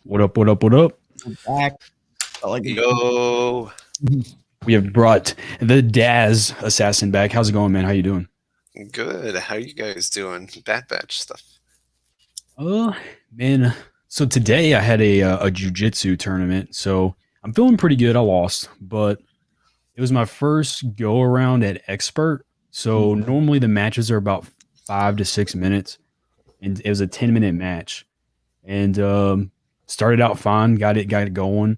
What up, what up, what up? I'm back. Yo, We have brought the Daz assassin back. How's it going, man? How you doing? good. How you guys doing? Bad Batch stuff. Man. So today I had a jujitsu tournament. So I'm feeling pretty good. I lost, but it was my first go around at expert. So normally the matches are about 5 to 6 minutes, and it was a 10-minute match. And started out fine, got it going.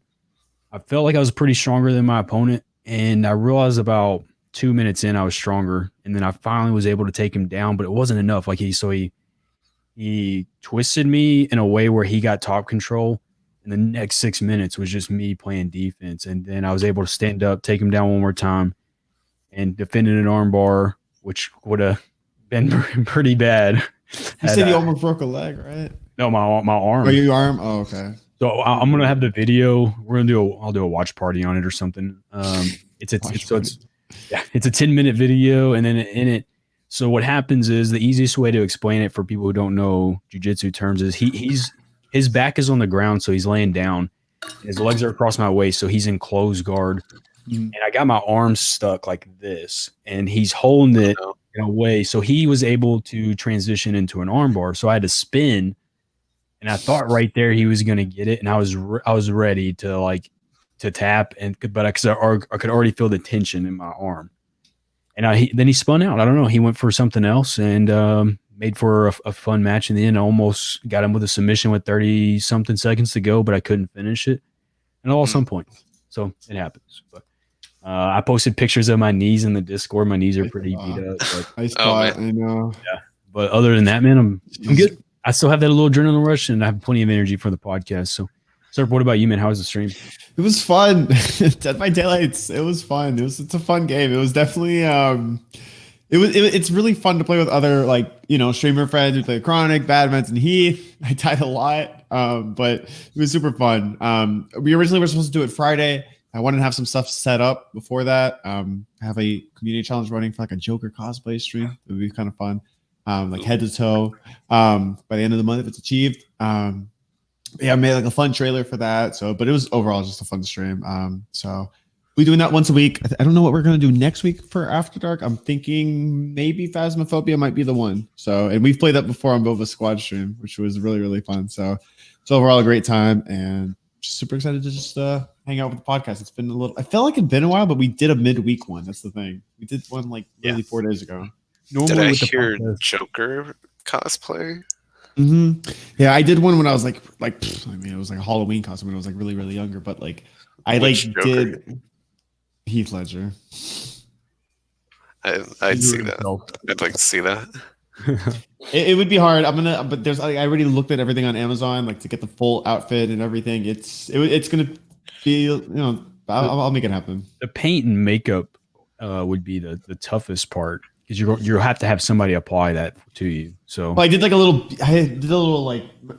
I felt like I was pretty stronger than my opponent, and I realized about 2 minutes in I was stronger, and then I finally was able to take him down, but it wasn't enough. Like he twisted me in a way where he got top control, and the next 6 minutes was just me playing defense, and then I was able to stand up, take him down one more time, and defended an armbar, which would have been pretty bad. You said you almost broke a leg, right? No, my arm. Oh, your arm? Oh, okay. So I'm gonna have the video. I'll do a watch party on it or something. It's a 10-minute video, and then in it. So what happens is the easiest way to explain it for people who don't know jujitsu terms is his back is on the ground, so he's laying down. His legs are across my waist, so he's in closed guard, and I got my arms stuck like this, and he's holding it in a way. So he was able to transition into an armbar. So I had to spin. And I thought right there he was going to get it, and I was ready to tap, but I could already feel the tension in my arm, and then he spun out. I don't know. He went for something else and made for a fun match in the end. I almost got him with a submission with 30 something seconds to go, but I couldn't finish it, and I lost some points. So it happens. But I posted pictures of my knees in the Discord. My knees are pretty beat up. But, I spot. I know. Yeah, but other than that, man, I'm good. I still have that little adrenaline rush, and I have plenty of energy for the podcast. So, sir, what about you, man? How was the stream? It was fun. Dead by Daylight. It was fun. It's a fun game. It was definitely it's really fun to play with other streamer friends who play Chronic, Badments, and Heath. I died a lot, but it was super fun. We originally were supposed to do it Friday. I wanted to have some stuff set up before that. Have a community challenge running for like a Joker cosplay stream. It would be kind of fun. Head to toe by the end of the month if it's achieved. I made like a fun trailer for that. So, but it was overall just a fun stream. So we're doing that once a week. I don't know what we're going to do next week for After Dark. I'm thinking maybe Phasmophobia might be the one. So, and we've played that before on Bova Squad stream, which was really, really fun. So it's overall a great time, and just super excited to just hang out with the podcast. It's been I felt like it'd been a while, but we did a midweek one. That's the thing. We did one really 4 days ago. Did I hear Joker cosplay? Mm-hmm. Yeah, I did one when I was it was like a Halloween costume when I was like really, really younger. But did Heath Ledger. I'd see that. I'd like to see that. It would be hard. But I already looked at everything on Amazon, to get the full outfit and everything. It's gonna be I'll make it happen. The paint and makeup would be the toughest part. Because you have to have somebody apply that to you. So I did a little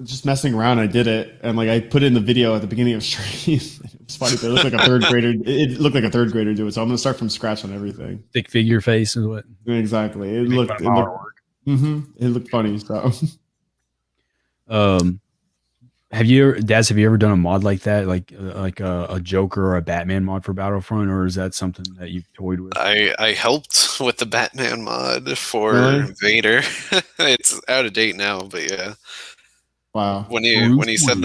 just messing around. I did it, and I put it in the video at the beginning of stream. It was funny, but it looked like a third grader. It looked like a third grader do it. So I'm gonna start from scratch on everything. Stick figure face is what exactly. It looked funny. So have you ever done a mod like that, like a Joker or a Batman mod for Battlefront, or is that something that you've toyed with? I helped with the Batman mod for Vader. It's out of date now, but yeah. Wow. When he said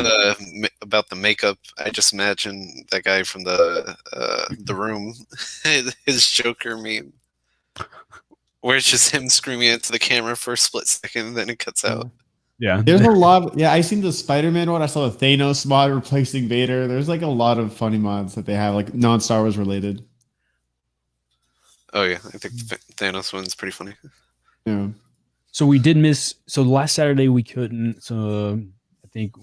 about the makeup, I just imagined that guy from the Room, his Joker meme, where it's just him screaming into the camera for a split second, and then it cuts out. Yeah, there's a lot. I seen the Spider-Man one. I saw the Thanos mod replacing Vader. There's a lot of funny mods that they have, non-Star Wars related. Oh yeah, I think the Thanos one's pretty funny. Yeah. So we did miss. So last Saturday we couldn't. So I think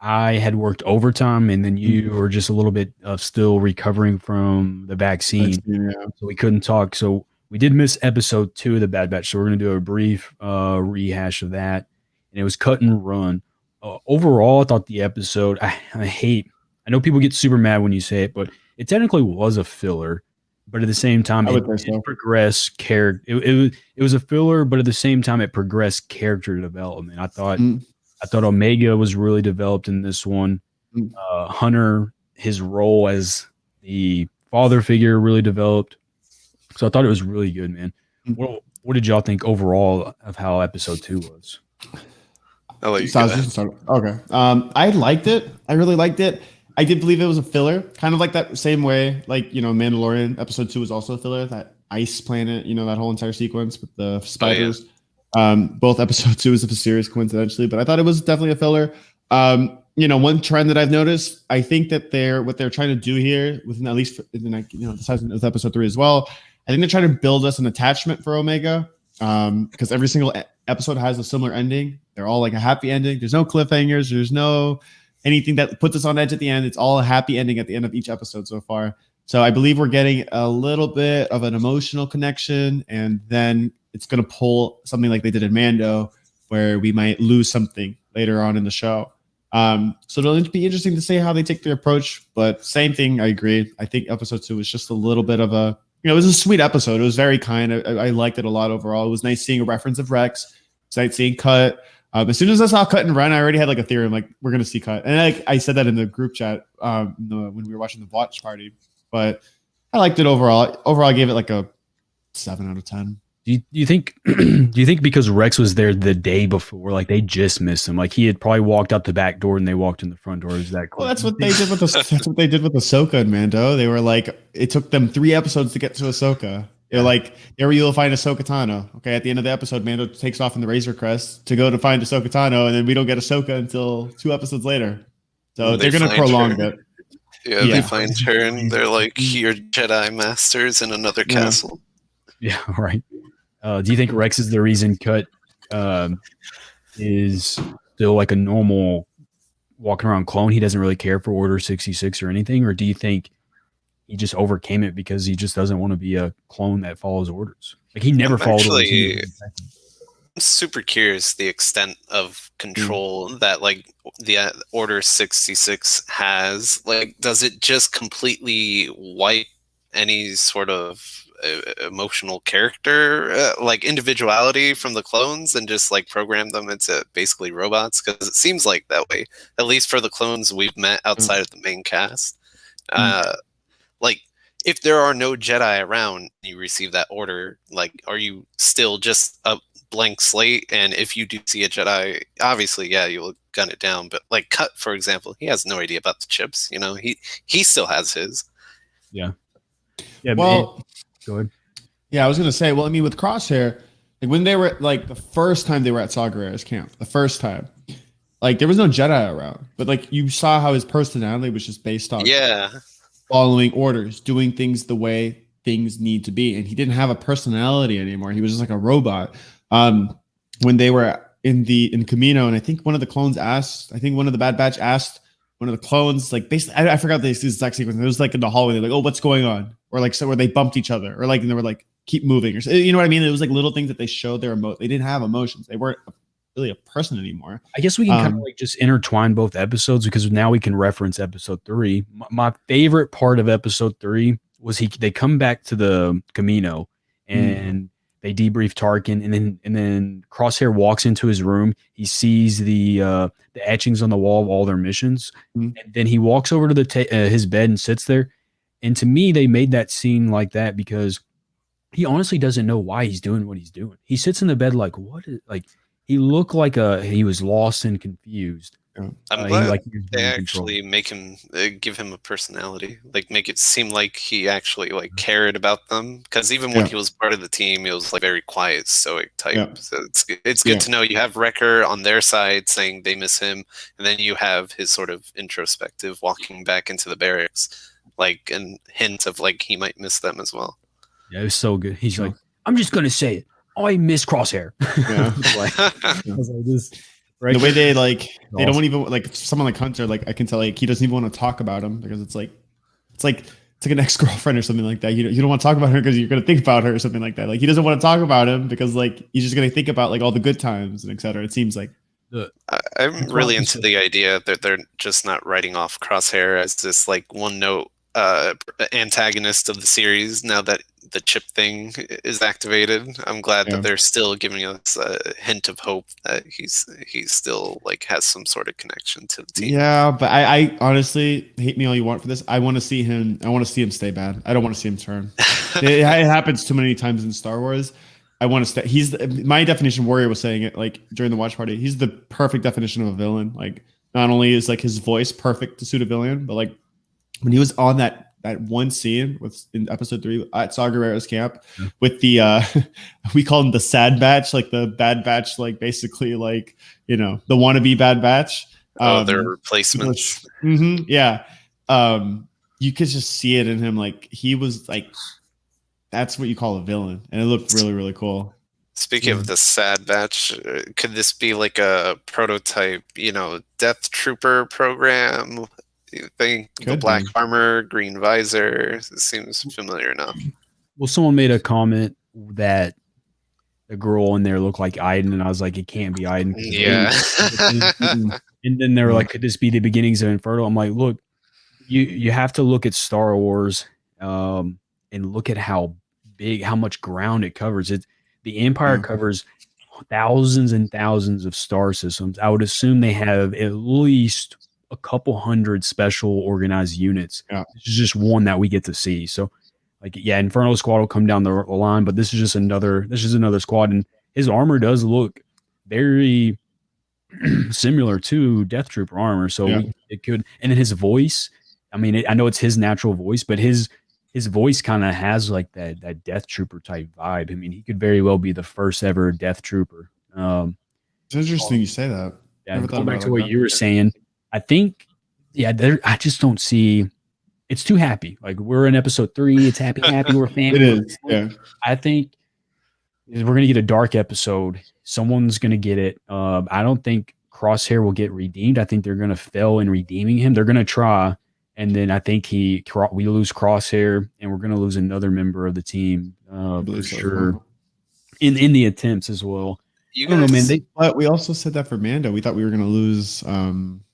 I had worked overtime, and then you were just a little bit still recovering from the vaccine. So we couldn't talk. So we did miss episode 2 of the Bad Batch. So we're gonna do a brief rehash of that. And it was cut and run. Overall, I thought the episode, I know people get super mad when you say it, but it technically was a filler. But at the same time, it progressed character. It was a filler, but at the same time, it progressed character development. I thought I thought Omega was really developed in this one. Mm. Hunter, his role as the father figure really developed. So I thought it was really good, man. Mm. What did y'all think overall of how episode 2 was? I'll let you So I go was ahead. just start. Okay. I liked it. I really liked it. I did believe it was a filler, kind of like that same way, like, Mandalorian episode 2 was also a filler, that ice planet, that whole entire sequence with the spiders. Both episode 2 is a series coincidentally, but I thought it was definitely a filler. One trend that I've noticed, I think that what they're trying to do here, within at least with episode 3 as well, I think they're trying to build us an attachment for Omega, because every single episode has a similar ending. They're all like a happy ending. There's no cliffhangers. There's no anything that puts us on edge at the end. It's all a happy ending at the end of each episode so far. So I believe we're getting a little bit of an emotional connection, and then it's going to pull something like they did in Mando, where we might lose something later on in the show. So it'll be interesting to see how they take their approach. But same thing, I agree. I think episode 2 was just a little bit of a, it was a sweet episode. It was very kind. I liked it a lot overall. It was nice seeing a reference of Rex. It's nice seeing Cut. As soon as I saw Cut and Run, I already had like a theory. I'm like, we're going to see Cut. And I said that in the group chat when we were watching the watch party. But I liked it overall. Overall, I gave it like a 7 out of 10. Do you think because Rex was there the day before, like they just missed him? Like he had probably walked out the back door and they walked in the front door. Is that close? Well, that's what they did with Ahsoka and Mando. They were like, it took them 3 episodes to get to Ahsoka. They're like, there you'll find Ahsoka Tano. Okay, at the end of the episode, Mando takes off in the Razor Crest to go to find Ahsoka Tano, and then we don't get Ahsoka until 2 episodes later. So they're going to prolong it. Yeah, they find her and they're like, you're Jedi Masters in another castle. Yeah, right. Do you think Rex is the reason Cut is still like a normal walking around clone? He doesn't really care for Order 66 or anything? Or do you think he just overcame it because he just doesn't want to be a clone that follows orders? Like he never followed orders. I'm super curious the extent of control that like the Order 66 has. Like, does it just completely wipe any sort of emotional character, like individuality from the clones, and just like program them into basically robots? Because it seems like that way, at least for the clones we've met outside of the main cast. Like, if there are no Jedi around, you receive that order, like, are you still just a blank slate? And if you do see a Jedi, obviously, yeah, you'll gun it down. But like Cut, for example, he has no idea about the chips. He still has his. Yeah. Well, go ahead. Yeah, I was gonna say. Well, I mean, with Crosshair, like when they were like the first time they were at Saw Gerrera's camp, the first time, like there was no Jedi around, but like you saw how his personality was just based on following orders, doing things the way things need to be, and he didn't have a personality anymore. He was just like a robot. When they were in Camino, and I think one of the clones asked, I think one of the Bad Batch asked one of the clones, like basically, I forgot the exact sequence. It was like in the hallway. They're like, "Oh, what's going on?" Or like, so where they bumped each other, or like, and they were like, "Keep moving," or you know what I mean? It was like little things that they showed their They didn't have emotions. They weren't really a person anymore. I guess we can kind of like just intertwine both episodes, because now we can reference episode 3. My favorite part of episode 3 was they come back to the Camino and they debrief Tarkin, and then Crosshair walks into his room. He sees the etchings on the wall of all their missions, and then he walks over to his bed and sits there. And to me, they made that scene like that because he honestly doesn't know why he's doing what he's doing. He sits in the bed like, what is, like, he looked like he was lost and confused. I'm glad they actually make him give him a personality, like make it seem like he actually like cared about them. Because even when he was part of the team, he was like very quiet, stoic type. So it's good to know you have Wrecker on their side saying they miss him, and then you have his sort of introspective walking back into the barracks, like and hint of like he might miss them as well. Yeah, it was so good. He's like, I'm just gonna say it. I miss Crosshair. Right? The way they they don't even like someone like Hunter, like I can tell like he doesn't even want to talk about him because it's like an ex-girlfriend or something like that. You don't want to talk about her because you're gonna think about her or something like that. Like he doesn't want to talk about him because like he's just gonna think about like all the good times and etc. It seems like I'm really into the idea that they're just not writing off Crosshair as this like one note antagonist of the series now that the chip thing is activated. I'm glad that they're still giving us a hint of hope that he's still like has some sort of connection to the team. Yeah, but I honestly, hate me all you want for this. I want to see him. I want to see him stay bad. I don't want to see him turn. It happens too many times in Star Wars. I want to stay. He's my definition. Warrior was saying it like during the watch party. He's the perfect definition of a villain. Like not only is like his voice perfect to suit a villain, but like when he was on that one scene with in episode 3 at Saw Gerrera's camp with the we call him the sad batch, like the bad batch, like basically like the wannabe bad batch. Their replacements. Yeah. You could just see it in him. Like he was like, that's what you call a villain, and it looked really, really cool. Speaking of the sad batch, could this be like a prototype, Death Trooper program? You think the black armor, green visor? It seems familiar enough. Well, someone made a comment that the girl in there looked like Iden, and I was like, it can't be Iden. Yeah. And then they were like, could this be the beginnings of Inferno? I'm like, look, you have to look at Star Wars and look at how much ground it covers. The Empire covers thousands and thousands of star systems. I would assume they have at least a couple hundred special organized units. This is just one that we get to see. So like, Inferno Squad will come down the line, but this is just another squad, and his armor does look very similar to Death Trooper armor. So it could, and then his voice, I mean, I know it's his natural voice, but his voice kind of has like that Death Trooper type vibe. I mean, he could very well be the first ever Death Trooper. It's interesting you say that. Yeah, going back to what you were saying, I think, I just don't see. It's too happy. Like we're in episode 3. It's happy. We're family. It is. Yeah. I think we're gonna get a dark episode. Someone's gonna get it. I don't think Crosshair will get redeemed. I think they're gonna fail in redeeming him. They're gonna try, and then I think we lose Crosshair, and we're gonna lose another member of the team for sure. In the attempts as well. I don't know, man. But we also said that for Mando. We thought we were gonna lose.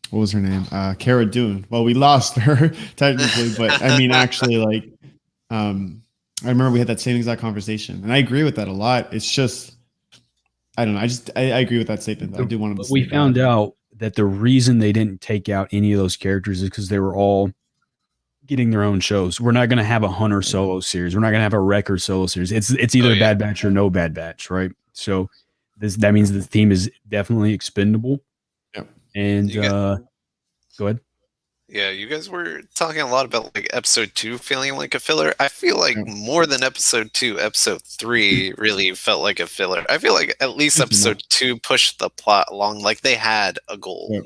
What was her name? Cara Dune. Well, we lost her technically, but I mean, actually, like, I remember we had that same exact conversation, and I agree with that a lot. It's just, I don't know. I agree with that statement. I do want to. We found out that the reason they didn't take out any of those characters is because they were all getting their own shows. We're not going to have a Hunter solo series. We're not going to have a Wrecker solo series. It's either Bad Batch or no Bad Batch, right? So that means the team is definitely expendable. And go ahead. Yeah, you guys were talking a lot about like episode 2 feeling like a filler. I feel like more than episode 2, episode 3 really felt like a filler. I feel like at least episode 2 pushed the plot along. Like they had a goal,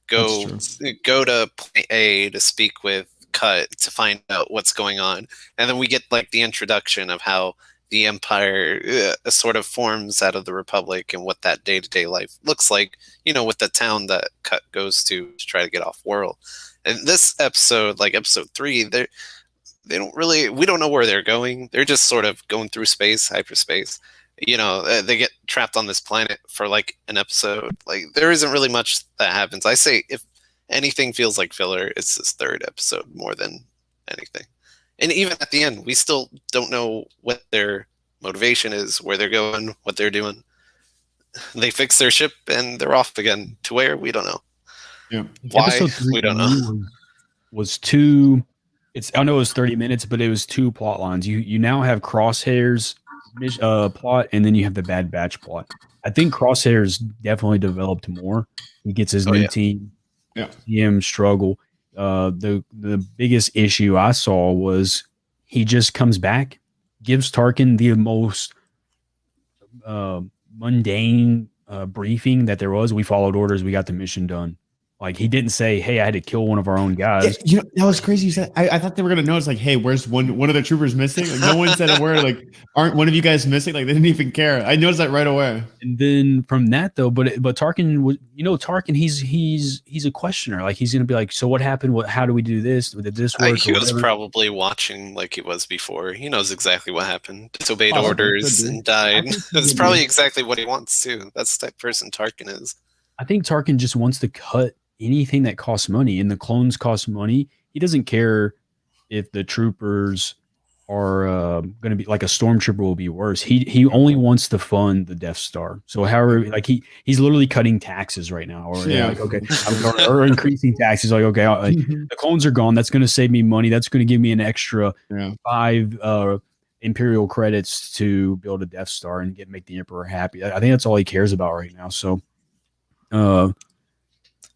go to point A to speak with Cut to find out what's going on, and then we get like the introduction of how the Empire sort of forms out of the Republic and what that day-to-day life looks like, with the town that Cut goes to try to get off world. And this episode, like episode 3, we don't know where they're going. They're just sort of going through space, hyperspace. They get trapped on this planet for like an episode. Like there isn't really much that happens. I say if anything feels like filler, it's this 3rd episode more than anything. And even at the end, we still don't know what their motivation is, where they're going, what they're doing. They fix their ship and they're off again. To where? We don't know. Yeah. Why? We don't know. Was 2. I know it was 30 minutes, but it was 2 plot lines. You now have Crosshair's plot, and then you have the Bad Batch plot. I think Crosshair's definitely developed more. He gets his new team. Yeah. See him struggle. The biggest issue I saw was he just comes back, gives Tarkin the most mundane briefing that there was. We followed orders. We got the mission done. Like he didn't say, "Hey, I had to kill one of our own guys." Yeah, that was crazy. You said I thought they were gonna notice, like, "Hey, where's one of the troopers missing?" Like no one said a word. Like, aren't one of you guys missing? Like they didn't even care. I noticed that right away. And then from that though, but Tarkin was, Tarkin, he's a questioner. Like he's gonna be like, "So what happened? How do we do this? Did this work?" He was probably watching like he was before. He knows exactly what happened. Disobeyed orders and died. That's probably exactly what he wants too. That's the type of person Tarkin is. I think Tarkin just wants to cut anything that costs money, and the clones cost money. He doesn't care if the troopers are going to be like a stormtrooper will be worse. He only wants to fund the Death Star. So however, like he's literally cutting taxes right now, or Yeah. like okay, or increasing taxes. Like okay, like, the clones are gone. That's going to save me money. That's going to give me an extra 5 Imperial credits to build a Death Star and make the Emperor happy. I think that's all he cares about right now. So, but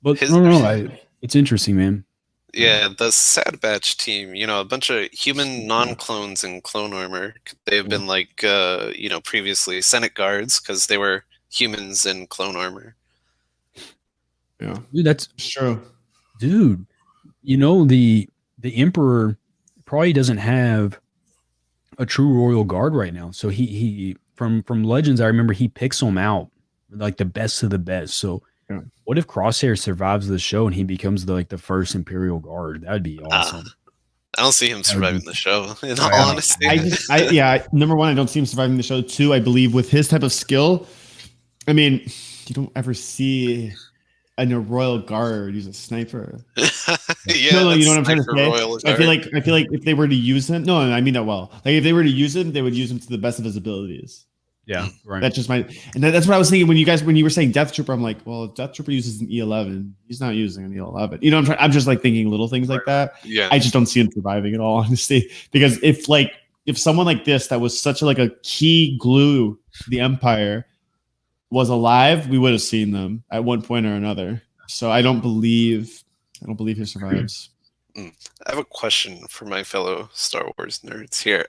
no, it's interesting, man. Yeah, the Sad Batch team, a bunch of human non-clones in clone armor. They've been like, previously Senate guards because they were humans in clone armor. Yeah, dude, that's true. Dude, the Emperor probably doesn't have a true royal guard right now. So he from Legends, I remember he picks them out like the best of the best. So what if Crosshair survives the show and he becomes the first Imperial Guard? That would be awesome. I don't see him surviving the show. In all honesty, number one, I don't see him surviving the show. Two, I believe with his type of skill, I mean, you don't ever see a royal guard use a sniper. Yeah, you know what I'm trying to say. I feel like if they were to use him, no, I mean that well. Like if they were to use him, they would use him to the best of his abilities. Yeah, right. That's just that's what I was thinking when you were saying Death Trooper. I'm like, well, if Death Trooper uses an E11, he's not using an E11. I'm just like thinking little things like that. Yeah, I just don't see him surviving in all honesty. Because if someone like this that was such a key glue to the Empire was alive, we would have seen them at one point or another. So I don't believe he survives. I have a question for my fellow Star Wars nerds here.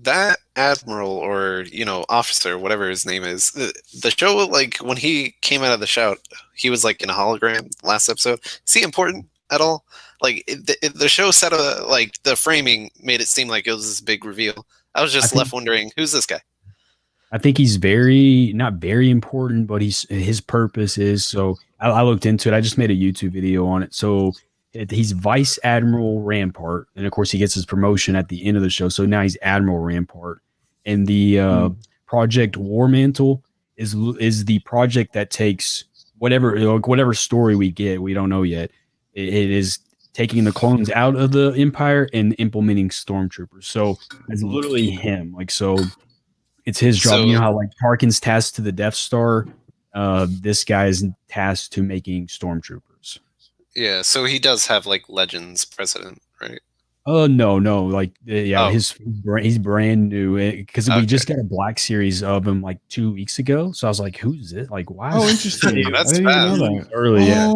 That admiral or officer, whatever his name is, the show, like when he came out of the shout, he was like in a hologram last episode. Is he important at all? Like the show set like the framing made it seem like it was this big reveal. I was just left wondering, who's this guy? I think he's not very important, but his purpose is, so I looked into it. I just made a YouTube video on it. So he's Vice Admiral Rampart, and of course he gets his promotion at the end of the show. So now he's Admiral Rampart, and the Project War Mantle is the project that takes whatever story we get. We don't know yet. It is taking the clones out of the Empire and implementing stormtroopers. So it's literally him. Like so, it's his job. You know how like Tarkin's tasked to the Death Star. This guy is tasked to making stormtroopers. Yeah, so he does have like Legends president, right? No, like he's brand new because we just got a Black Series of him like 2 weeks ago. So I was like, who's it? Like, why? Oh, interesting. Yeah, that's I didn't even know that. Early, yeah.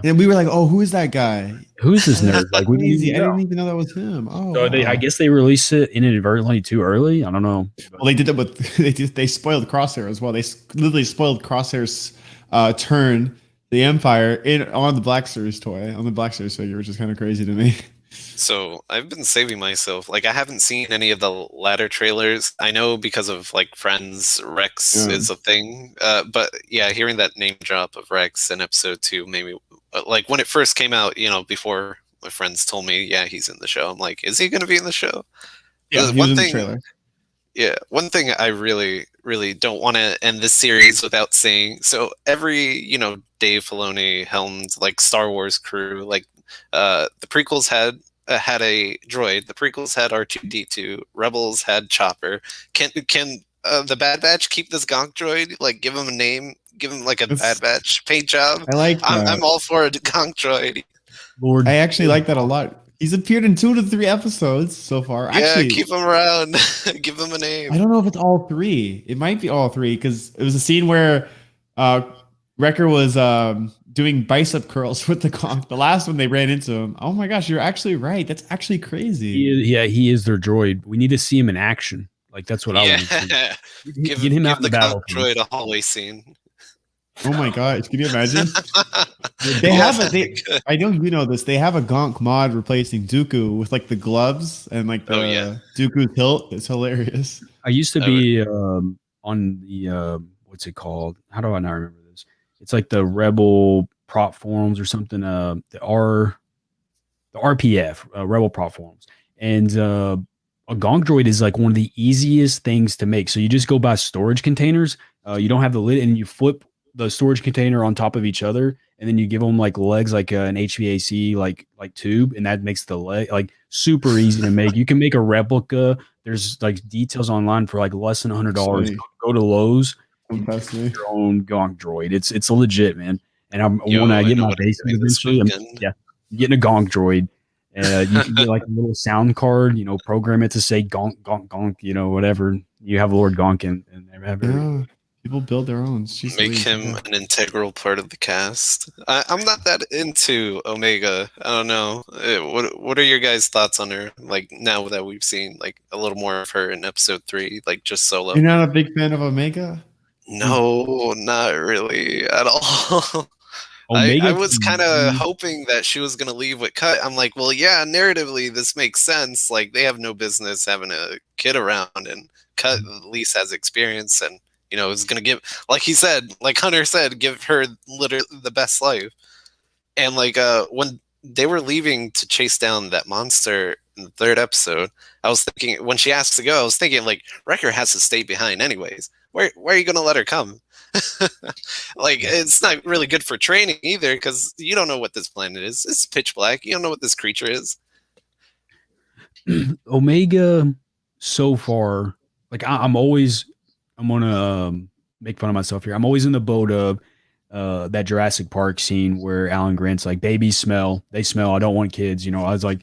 And we were like, oh, who is that guy? Who's this nerd? Like, I didn't even know that was him. Oh, so I guess they released it inadvertently too early. I don't know. Well, they did that with they spoiled Crosshair as well. They literally spoiled Crosshair's turn. The Empire on the Black Series toy, on the Black Series figure, which is kind of crazy to me. So I've been saving myself. Like I haven't seen any of the latter trailers. I know because of like Friends, Rex is a thing. But yeah, hearing that name drop of Rex in episode 2, maybe like when it first came out, before my friends told me, yeah, he's in the show. I'm like, is he going to be in the show? Yeah, one thing. The trailer. Yeah, one thing I really, really don't want to end this series without saying. So every, Dave Filoni helmed like Star Wars crew, like the prequels had a droid. The prequels had R2D2. Rebels had Chopper. Can the Bad Batch keep this Gonk droid? Like give him a name, give him like a Bad Batch paint job. I like that. I'm all for a Gonk droid. Lord, I actually like that a lot. He's appeared in 2 to 3 episodes so far. Yeah, actually, keep him around. Give him a name. I don't know if it's all 3. It might be all 3 because it was a scene where Wrecker was doing bicep curls with the Gonk. The last one they ran into him. Oh my gosh, you're actually right. That's actually crazy. He is their droid. We need to see him in action. Like that's what I want to see. Get him out in the battle. Droid a hallway scene. Oh my gosh, can you imagine? They have I know you know this. They have a Gonk mod replacing Dooku with like the gloves and like the Dooku's hilt. It's hilarious. I used to be on the what's it called? How do I not remember this? It's like the Rebel prop forums or something. The RPF Rebel prop forums, and a Gonk droid is like one of the easiest things to make. So you just go buy storage containers. You don't have the lid, and you flip the storage container on top of each other, and then you give them like legs like an HVAC like tube, and that makes the leg like super easy to make. You can make a replica. There's like details online for like less than $100. Go to Lowe's, Impress me. your own Gonk droid. It's legit, man. And when I I get know my what I'm basement doing this eventually, weekend. I'm getting a Gonk droid. You can get like a little sound card, program it to say Gonk, Gonk, Gonk, whatever. You have Lord Gonk and Yeah, people build their own. Make him an integral part of the cast. I'm not that into Omega. I don't know. What are your guys' thoughts on her? Like now that we've seen like a little more of her in episode 3, like just solo. You're not a big fan of Omega? No, not really at all. Omega I was kind of hoping that she was going to leave with Cut. I'm like, well, yeah, narratively, this makes sense. Like, they have no business having a kid around, and Cut at least has experience and, is going to give, like he said, like Hunter said, give her literally the best life. And, like, when they were leaving to chase down that monster in the 3rd episode, I was thinking, when she asked to go, I was thinking, like, Wrecker has to stay behind anyways. Where are you going to let her come? Like, it's not really good for training either, because you don't know what this planet is. It's pitch black. You don't know what this creature is. Omega, so far, like I'm gonna make fun of myself here. I'm always in the boat of that Jurassic Park scene where Alan Grant's like, babies smell, they smell, I don't want kids. I was like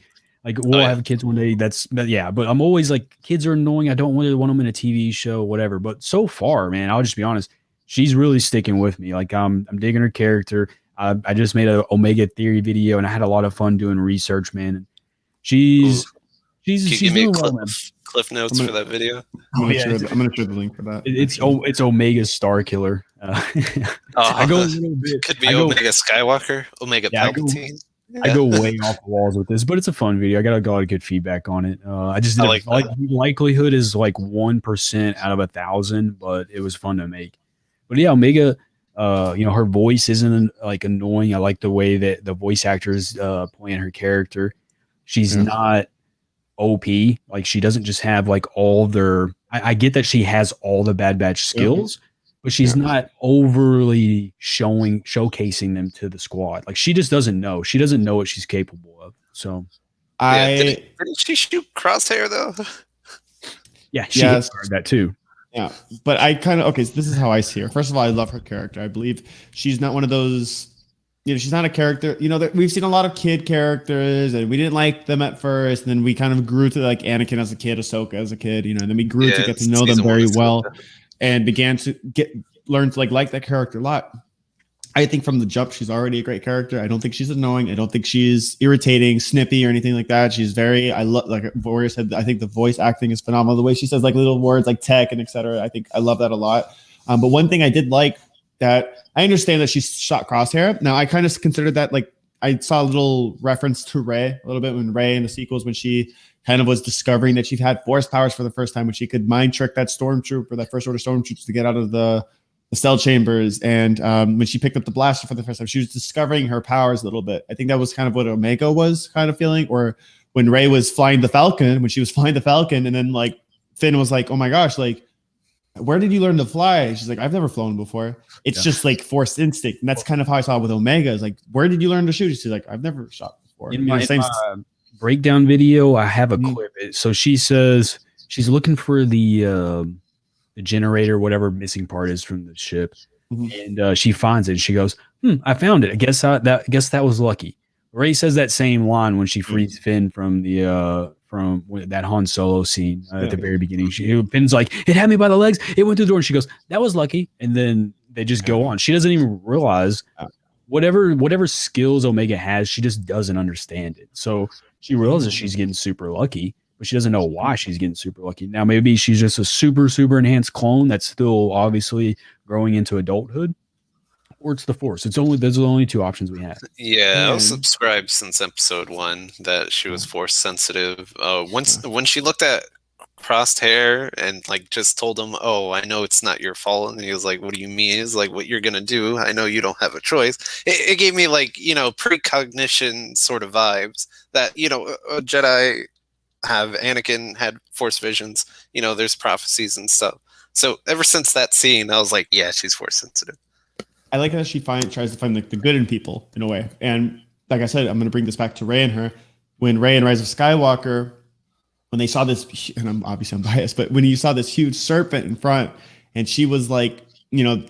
we'll have kids one day. But I'm always like, kids are annoying. I don't really want them in a TV show, whatever. But so far, man, I'll just be honest, she's really sticking with me. Like I'm digging her character. I just made a Omega theory video, and I had a lot of fun doing research, man. She's doing well, man. Cliff notes for that video. I'm gonna share the link for that. It's Omega Star Killer. I go a little bit. Could be Omega Skywalker, Omega Palpatine. I go way off the walls with this, but it's a fun video. I got a lot of good feedback on it. I just did like likelihood is like 1% out of 1,000, but it was fun to make. But yeah, Omega, her voice isn't like annoying. I like the way that the voice actors playing her character. She's not OP. Like she doesn't just have like all their. I get that she has all the Bad Batch skills, but she's not overly showcasing them to the squad. Like she just doesn't know. She doesn't know what she's capable of. So, didn't she shoot Crosshair though? Yeah, she heard that too. Yeah, but so this is how I see her. First of all, I love her character. I believe she's not one of those. She's not a character. We've seen a lot of kid characters, and we didn't like them at first. And then we kind of grew to like Anakin as a kid, Ahsoka as a kid. And then we grew to get to know them very well, and began to learn to like that character a lot. I think from the jump, she's already a great character. I don't think she's annoying. I don't think she's irritating, snippy, or anything like that. She's very. I love, like Warrior said. I think the voice acting is phenomenal. The way she says like little words like tech and etc. I think I love that a lot. But one thing I did like. That I understand that she shot Crosshair. Now I kind of considered that like I saw a little reference to Rey a little bit when Rey in the sequels when she kind of was discovering that she had force powers for the first time when she could mind trick that stormtrooper, that first order stormtroopers to get out of the cell chambers, and when she picked up the blaster for the first time, she was discovering her powers a little bit. I think that was kind of what Omega was kind of feeling, or when Rey was flying the Falcon, and then like Finn was like, "Oh my gosh, like." Where did you learn to fly? She's like, I've never flown before. It's just like forced instinct. And that's kind of how I saw it with Omega. Is like, where did you learn to shoot? She's like, I've never shot before. In my breakdown video, I have a clip. So she says she's looking for the generator, whatever missing part is from the ship. And she finds it. And she goes, I found it. I guess that was lucky. Rey says that same line when she frees Finn from the from that Han Solo scene at the very beginning. Finn's like, it had me by the legs. It went through the door, and she goes, that was lucky. And then they just go on. She doesn't even realize whatever skills Omega has. She just doesn't understand it. So she realizes she's getting super lucky, but she doesn't know why she's getting super lucky. Now maybe she's just a super enhanced clone that's still obviously growing into adulthood. Or it's the Force. Those are the only two options we have. Yeah, I was subscribed since episode 1 that she was Force sensitive. When she looked at Crosshair and like just told him, "Oh, I know it's not your fault," and he was like, "What do you mean?" It's like, "What you're gonna do? I know you don't have a choice." It gave me like precognition sort of vibes that a Jedi have. Anakin had Force visions. There's prophecies and stuff. So ever since that scene, I was like, "Yeah, she's Force sensitive." I like how she tries to find like the good in people in a way. And like I said, I'm going to bring this back to Rey and her. When Rey and Rise of Skywalker, when they saw this, and I'm biased, but when you saw this huge serpent in front, and she was like,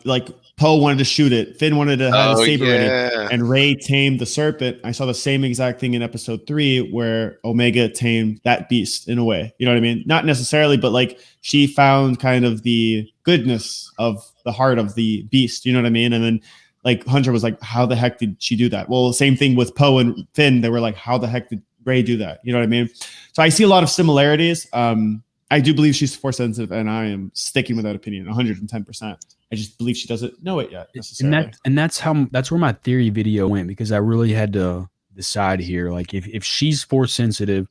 like Poe wanted to shoot it, Finn wanted to have his saber ready, and Rey tamed the serpent. I saw the same exact thing in Episode 3, where Omega tamed that beast in a way. You know what I mean? Not necessarily, but like she found kind of the goodness of the heart of the beast. You know what I mean? And then like Hunter was like, how the heck did she do that? Well, same thing with Poe and Finn. They were like, how the heck did Rey do that? You know what I mean? So I see a lot of similarities. I do believe she's force sensitive, and I am sticking with that opinion 110%. I just believe she doesn't know it yet necessarily. And that's where my theory video went, because I really had to decide here. Like if she's force sensitive,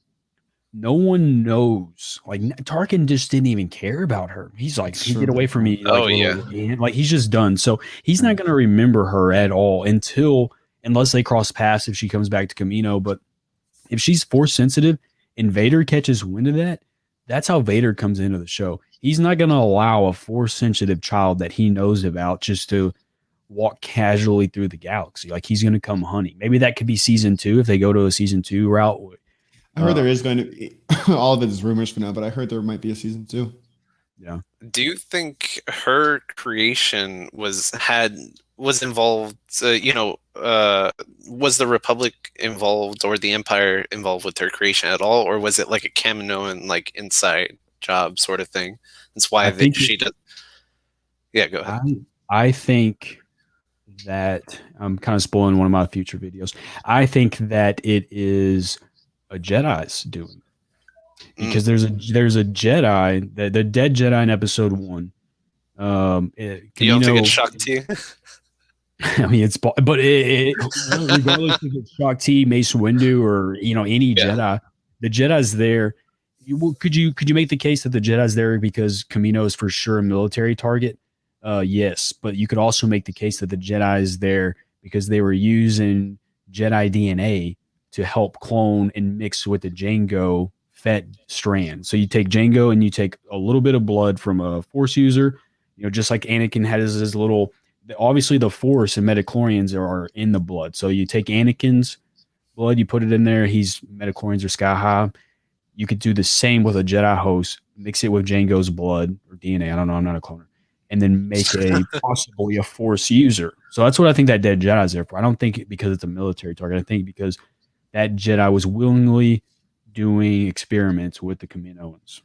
no one knows. Like Tarkin just didn't even care about her. He's like, he get away from me. Like, like he's just done. So he's not going to remember her at all unless they cross paths if she comes back to Camino. But if she's force sensitive and Vader catches wind of that, that's how Vader comes into the show. He's not going to allow a force sensitive child that he knows about just to walk casually through the galaxy. Like he's going to come hunting. Maybe that could be season 2 if they go to a season 2 route. I heard there is going to be, all of it is rumors for now, but I heard there might be a season 2. Yeah. Do you think her creation was involved? Was the Republic involved or the Empire involved with her creation at all, or was it like a Kaminoan like inside job sort of thing? That's why she does. Yeah, go ahead. I think that I'm kind of spoiling one of my future videos. I think that it is a Jedi's doing. Because there's a Jedi, the dead Jedi in Episode 1. You don't think it's Shaak Ti? I mean, regardless if it's Shaak Ti, Mace Windu, or any Jedi, the Jedi's there. Could you make the case that the Jedi's there because Camino is for sure a military target? Yes, but you could also make the case that the Jedi is there because they were using Jedi DNA to help clone and mix with the Jango Fett strand. So you take Jango and you take a little bit of blood from a Force user, just like Anakin had his little. Obviously, the Force and metachlorians are in the blood. So you take Anakin's blood, you put it in there. He's metachlorians are sky high. You could do the same with a Jedi host, mix it with Jango's blood or DNA. I don't know. I'm not a cloner. And then make possibly a Force user. So that's what I think that dead Jedi is there for. I don't think because it's a military target. I think because that Jedi was willingly doing experiments with the Kaminoans.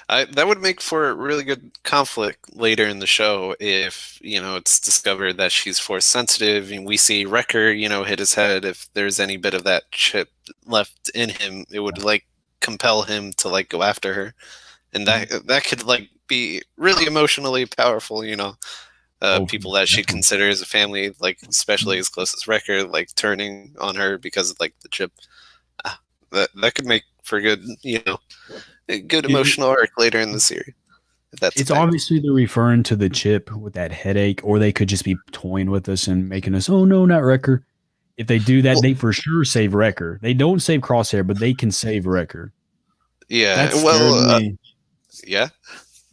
That would make for a really good conflict later in the show if it's discovered that she's force sensitive and we see Wrecker hit his head. If there's any bit of that chip left in him, it would compel him to go after her, and that could be really emotionally powerful. People that she considers a family, especially as close as Wrecker, turning on her because of the chip. That could make for good a good emotional arc later in the series. It's obviously they're referring to the chip with that headache, or they could just be toying with us and making us, oh no, not Wrecker. If they do that, they for sure save Wrecker. They don't save Crosshair, but they can save Wrecker. Yeah. Yeah.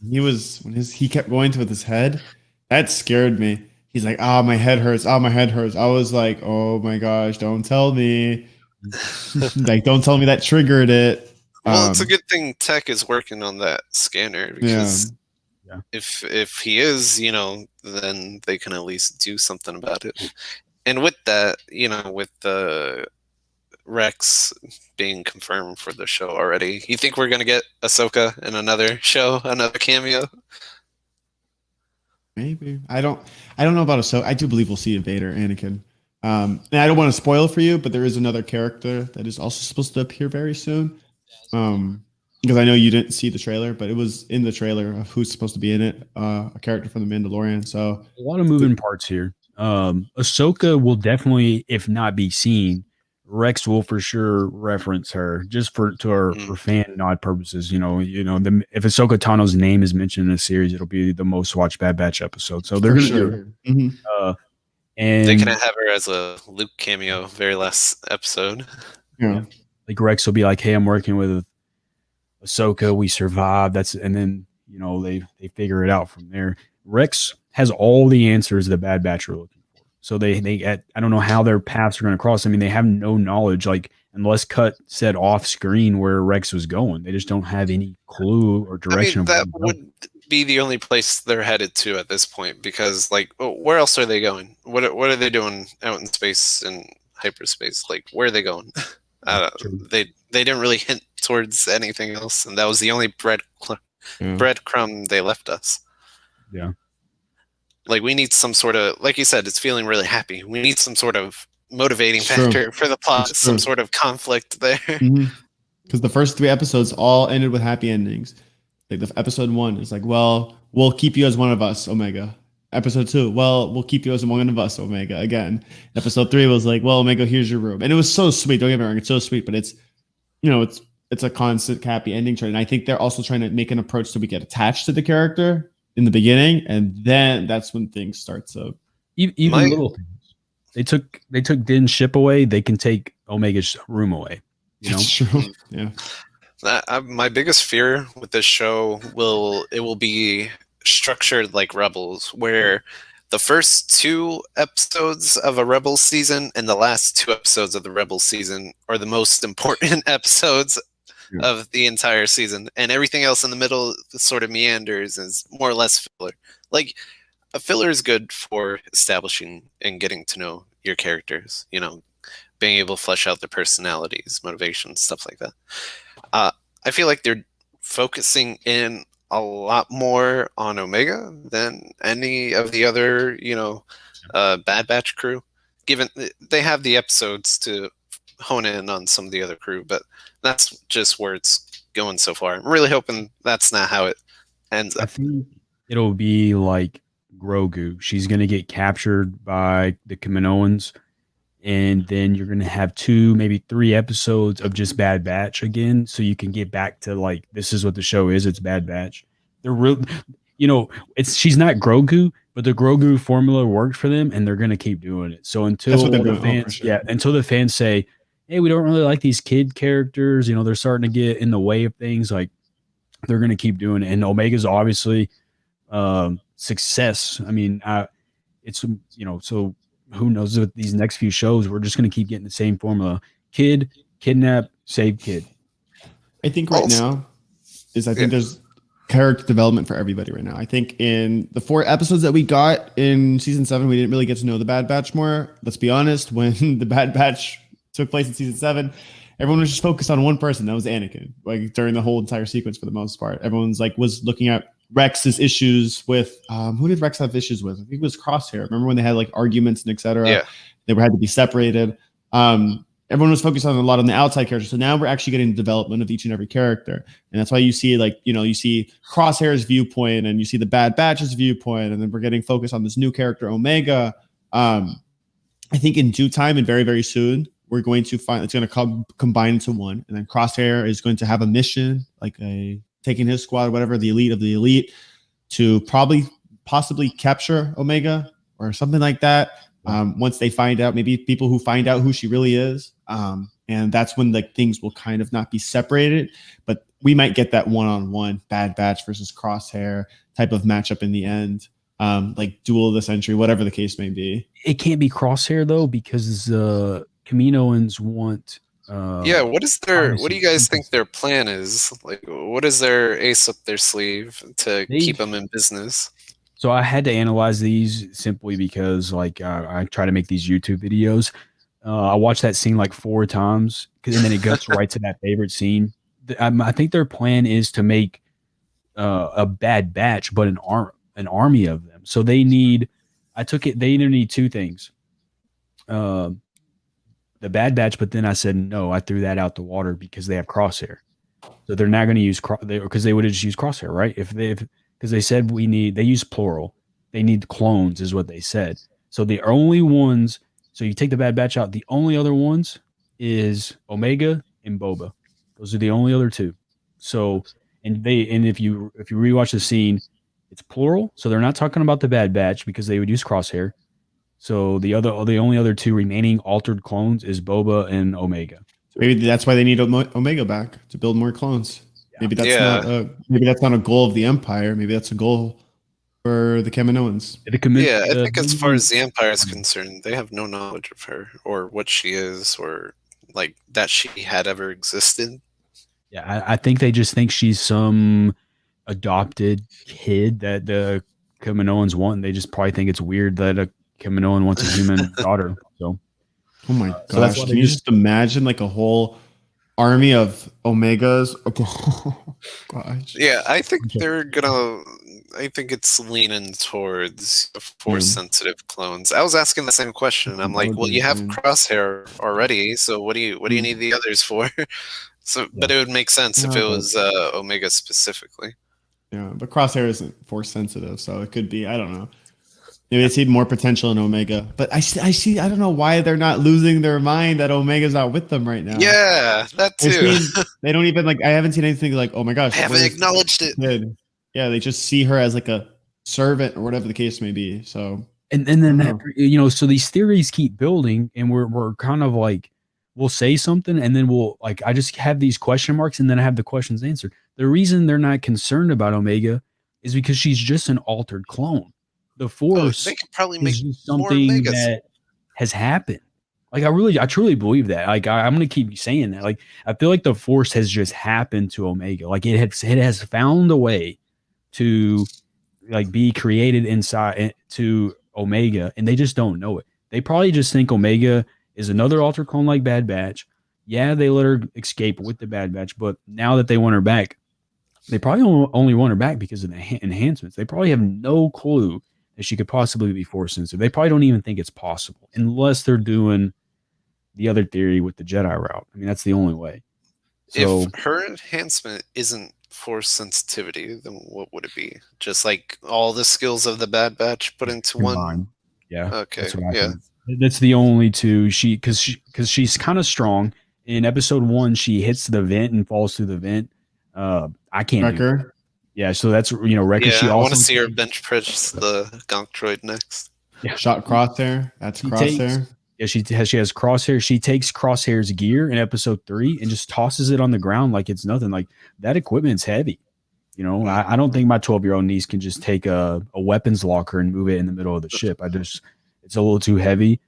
He kept going with his head. That scared me. He's like, my head hurts. My head hurts. I was like, oh my gosh, don't tell me. Don't tell me that triggered it. Well, it's a good thing Tech is working on that scanner because if he is, then they can at least do something about it. And with that, with the Rex being confirmed for the show already, you think we're gonna get Ahsoka in another show, another cameo? Maybe. I don't know about Ahsoka. I do believe we'll see Vader, Anakin. And I don't want to spoil for you, but there is another character that is also supposed to appear very soon. Because I know you didn't see the trailer, but it was in the trailer of who's supposed to be in it. A character from The Mandalorian. So a lot of moving parts here. Ahsoka will definitely, if not be seen, Rex will for sure reference her just for fan nod purposes. If Ahsoka Tano's name is mentioned in the series, it'll be the most watched Bad Batch episode. So they're going to do it. And they can have her as a Luke cameo, very last episode. Yeah. Like Rex will be like, "Hey, I'm working with Ahsoka. We survived." And then they figure it out from there. Rex has all the answers the Bad Batch are looking for. So I don't know how their paths are going to cross. I mean, they have no knowledge, like unless Cut said off screen where Rex was going. They just don't have any clue or direction. I mean, that of where would be the only place they're headed to at this point, because like, where else are they going? What are they doing out in space and hyperspace? Like, where are they going? They didn't really hint towards anything else, and that was the only breadcrumb they left us. Yeah. Like, we need some sort of, like you said, it's feeling really happy. We need some sort of motivating factor for the plot, some sort of conflict there. Because the first 3 episodes all ended with happy endings. Like the episode 1 is like, well, we'll keep you as one of us, Omega. Episode 2, well, we'll keep you as one of us, Omega. Again, episode 3 was like, well, Omega, here's your room, and it was so sweet. Don't get me wrong, it's so sweet, but it's, you know, it's a constant happy ending trend. And I think they're also trying to make an approach so we get attached to the character in the beginning, and then that's when things start to even little things. They took Din's ship away. They can take Omega's room away. You know, it's true. Yeah. My biggest fear with this show will be structured like Rebels, where the first 2 episodes of a Rebels season and the last 2 episodes of the Rebels season are the most important episodes of the entire season, and everything else in the middle sort of meanders and is more or less filler. Like, a filler is good for establishing and getting to know your characters, you know, being able to flesh out their personalities, motivations, stuff like that. I feel like they're focusing in a lot more on Omega than any of the other, you know, Bad Batch crew. Given they have the episodes to hone in on some of the other crew, but that's just where it's going so far. I'm really hoping that's not how it ends up. I think it'll be like Grogu. She's gonna get captured by the Kaminoans, and then you're gonna have 2, maybe 3 episodes of just Bad Batch again, so you can get back to like, this is what the show is. It's Bad Batch. They're real, you know. She's not Grogu, but the Grogu formula worked for them, and they're gonna keep doing it. So until the fans, until the fans say, hey, we don't really like these kid characters, you know, they're starting to get in the way of things, like, they're going to keep doing it. And Omega's obviously success. I mean, it's, you know, so who knows, with these next few shows, we're just going to keep getting the same formula. Kid, kidnap, save kid. I think right now is, I think there's character development for everybody right now. I think in the 4 episodes that we got in season 7, we didn't really get to know the Bad Batch more. Let's be honest, when the Bad Batch took place in season 7, everyone was just focused on one person. That was Anakin. Like, during the whole entire sequence, for the most part, everyone's like was looking at Rex's issues with who did Rex have issues with? I think it was Crosshair. Remember when they had like arguments and etc. Yeah. They had to be separated. Everyone was focused on a lot on the outside characters. So now we're actually getting the development of each and every character, and that's why you see, like, you know, you see Crosshair's viewpoint and you see the Bad Batch's viewpoint, and then we're getting focused on this new character Omega. I think in due time and very, very soon, we're going to find it's going to combine into one, and then Crosshair is going to have a mission, like taking his squad, whatever, the elite of the elite, to possibly capture Omega or something like that. Once they find out, maybe people who find out who she really is, and that's when like things will kind of not be separated, but we might get that one-on-one Bad Batch versus Crosshair type of matchup in the end. Like duel of the century, whatever the case may be. It can't be Crosshair though, because Kaminoans want. What do you guys think their plan is? Like, what is their ace up their sleeve to keep them in business? So I had to analyze these simply because, like, I try to make these YouTube videos. I watched that scene like 4 times, and then it goes right to that favorite scene. I think their plan is to make a Bad Batch, but an army of them. So they need. They either need 2 things. The Bad Batch, but then I said no. I threw that out the water because they have Crosshair, so they're not going to use because they would have just used Crosshair, right? Because they said they use plural. They need clones, is what they said. So the only ones. So you take the Bad Batch out. The only other ones is Omega and Boba. Those are the only other 2. So and if you rewatch the scene, it's plural. So they're not talking about the Bad Batch because they would use Crosshair. So the only other 2 remaining altered clones is Boba and Omega. Maybe that's why they need Omega back, to build more clones. Yeah. Maybe that's not a goal of the Empire. Maybe that's a goal for the Kaminoans. Yeah, I think as far as the Empire is concerned, they have no knowledge of her or what she is or like that she had ever existed. Yeah, I think they just think she's some adopted kid that the Kaminoans want. And they just probably think it's weird that a Kaminoan wants a human daughter. So, Oh my so that's gosh! why Can you just imagine like a whole army of Omegas? Oh gosh. Yeah, I think they're gonna. I think it's leaning towards force sensitive clones. I was asking the same question. I'm like, well, you have Crosshair already, so what do you need the others for? So, but it would make sense if it was Omega specifically. Yeah, but Crosshair isn't force sensitive, so it could be. I don't know. Maybe they see more potential in Omega, but I see. I don't know why they're not losing their mind that Omega's not with them right now. Yeah, that too. They don't even like. I haven't seen anything like, oh my gosh, I haven't acknowledged it. Kid? Yeah, they just see her as like a servant or whatever the case may be. So and then so these theories keep building, and we're kind of like, we'll say something, and then we'll like, I just have these question marks, and then I have the questions answered. The reason they're not concerned about Omega is because she's just an altered clone. The Force they could probably make something that has happened. Like I truly believe that. Like I'm gonna keep saying that. Like I feel like the Force has just happened to Omega. Like it has found a way to like be created inside to Omega, and they just don't know it. They probably just think Omega is another alter clone like Bad Batch. Yeah, they let her escape with the Bad Batch, but now that they want her back, they probably only want her back because of the enhancements. They probably have no clue that she could possibly be force sensitive. They probably don't even think it's possible unless they're doing the other theory with the Jedi route. I mean, that's the only way. So, if her enhancement isn't force sensitivity, then what would it be? Just like all the skills of the Bad Batch put into one? Yeah. Okay. Yeah. That's the only two. Because she's kind of strong. In episode 1, she hits the vent and falls through the vent. I can't do that. Yeah, so that's Wrecker. Yeah, I want to see her bench press the Gonk droid next. Yeah, shot Crosshair. That's Crosshair. She has Crosshair. She takes Crosshair's gear in episode 3 and just tosses it on the ground like it's nothing. Like that equipment's heavy. I don't think my 12-year-old niece can just take a weapons locker and move it in the middle of the ship. It's a little too heavy.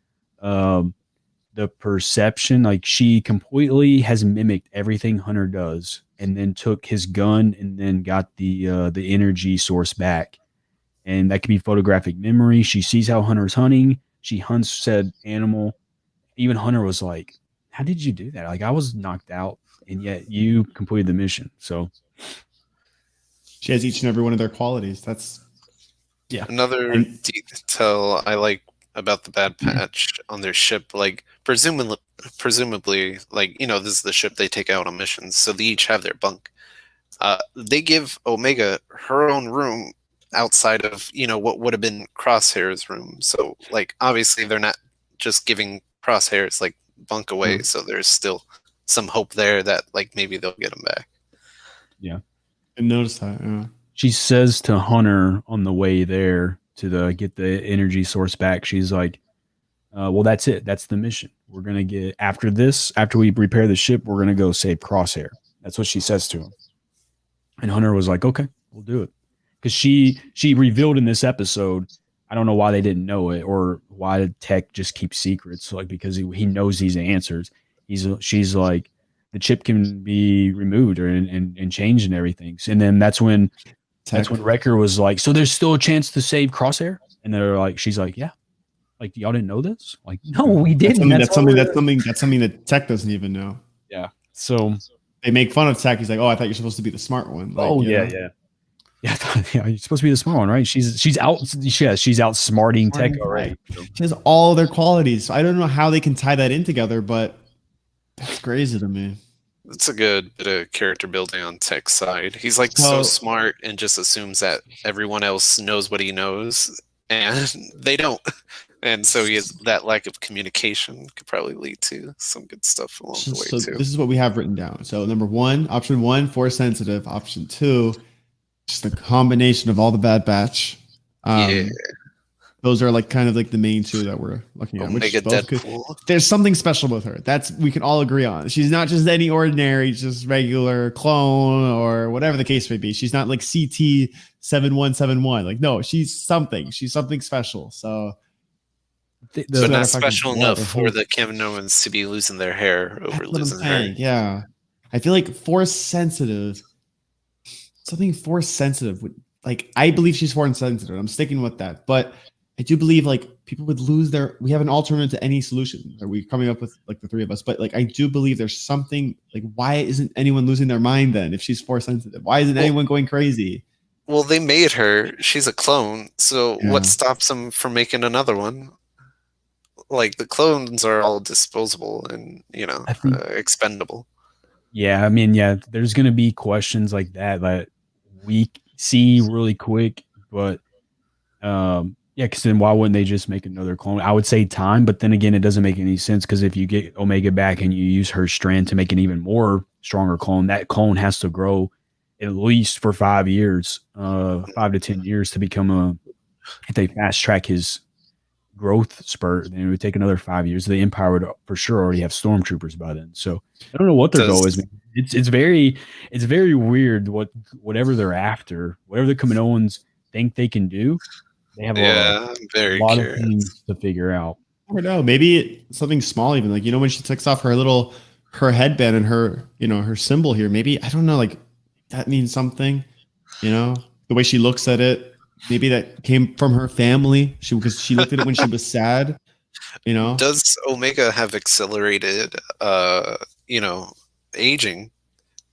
The perception, like she completely has mimicked everything Hunter does, and then took his gun and then got the energy source back, and that could be photographic memory. She sees how Hunter's hunting. She hunts said animal. Even Hunter was like, "How did you do that? Like I was knocked out, and yet you completed the mission." So she has each and every one of their qualities. That's another detail I like about the Bad Batch on their ship. Like presumably, like this is the ship they take out on missions, so they each have their bunk. They give Omega her own room outside of what would have been Crosshair's room. So like obviously they're not just giving Crosshair's like bunk away. So there's still some hope there that like maybe they'll get him back. Yeah, I noticed that. Yeah. She says to Hunter on the way there to get the energy source back, she's like, well, that's it. That's the mission. We're going to get after we repair the ship, we're going to go save Crosshair. That's what she says to him. And Hunter was like, okay, we'll do it. Because she revealed in this episode, I don't know why they didn't know it or why did Tech just keep secrets. Like, because he knows these answers. She's like, the chip can be removed and changed and everything. And then that's when Wrecker was like, so there's still a chance to save Crosshair? And they're like, she's like, yeah. Like, y'all didn't know this? Like, no, we didn't. That's something that Tech doesn't even know. Yeah. So they make fun of Tech. He's like, oh, I thought you're supposed to be the smart one. Like, yeah. Yeah, you're supposed to be the smart one, right? She's outsmarting Tech already. So. She has all their qualities. So I don't know how they can tie that in together, but that's crazy to me. It's a good bit of character building on Tech's side. He's like so smart and just assumes that everyone else knows what he knows, and they don't. And so that lack of communication could probably lead to some good stuff along the way too. This is what we have written down. So option 1, force sensitive. Option 2, just a combination of all the Bad Batch. those are like kind of like the main two that we're looking at. Omega Which both Deadpool. there's something special with her. That's we can all agree on. She's not just any ordinary, just regular clone or whatever the case may be. She's not like CT7171. Like no, she's something. She's something special. So. But not special enough for the Kaminoans to be losing their hair over losing her. Yeah. I feel like force sensitive. Something force sensitive would like I believe she's force sensitive. I'm sticking with that. But I do believe like people would lose their we have an alternate to any solution. Are we coming up with like the three of us? But like I do believe there's something like why isn't anyone losing their mind then if she's force sensitive? Why isn't anyone going crazy? Well, they made her. She's a clone. So what stops them from making another one? Like the clones are all disposable and expendable. Yeah, I mean, yeah, there's gonna be questions like that we see really quick, but yeah, because then why wouldn't they just make another clone? I would say time, but then again, it doesn't make any sense because if you get Omega back and you use her strand to make an even more stronger clone, that clone has to grow at least for 5 years, 5 to 10 years to become if they fast track his growth spurt, then it would take another 5 years. The Empire would for sure already have stormtroopers by then. So I don't know what their goal is. It's very weird. Whatever they're after, whatever the Kaminoans think they can do, they have a lot of things to figure out. I don't know. Maybe something small, even like when she takes off her headband and her symbol here. Maybe I don't know. Like that means something. The way she looks at it. Maybe that came from her family. Because she looked at it when she was sad. Does Omega have accelerated aging?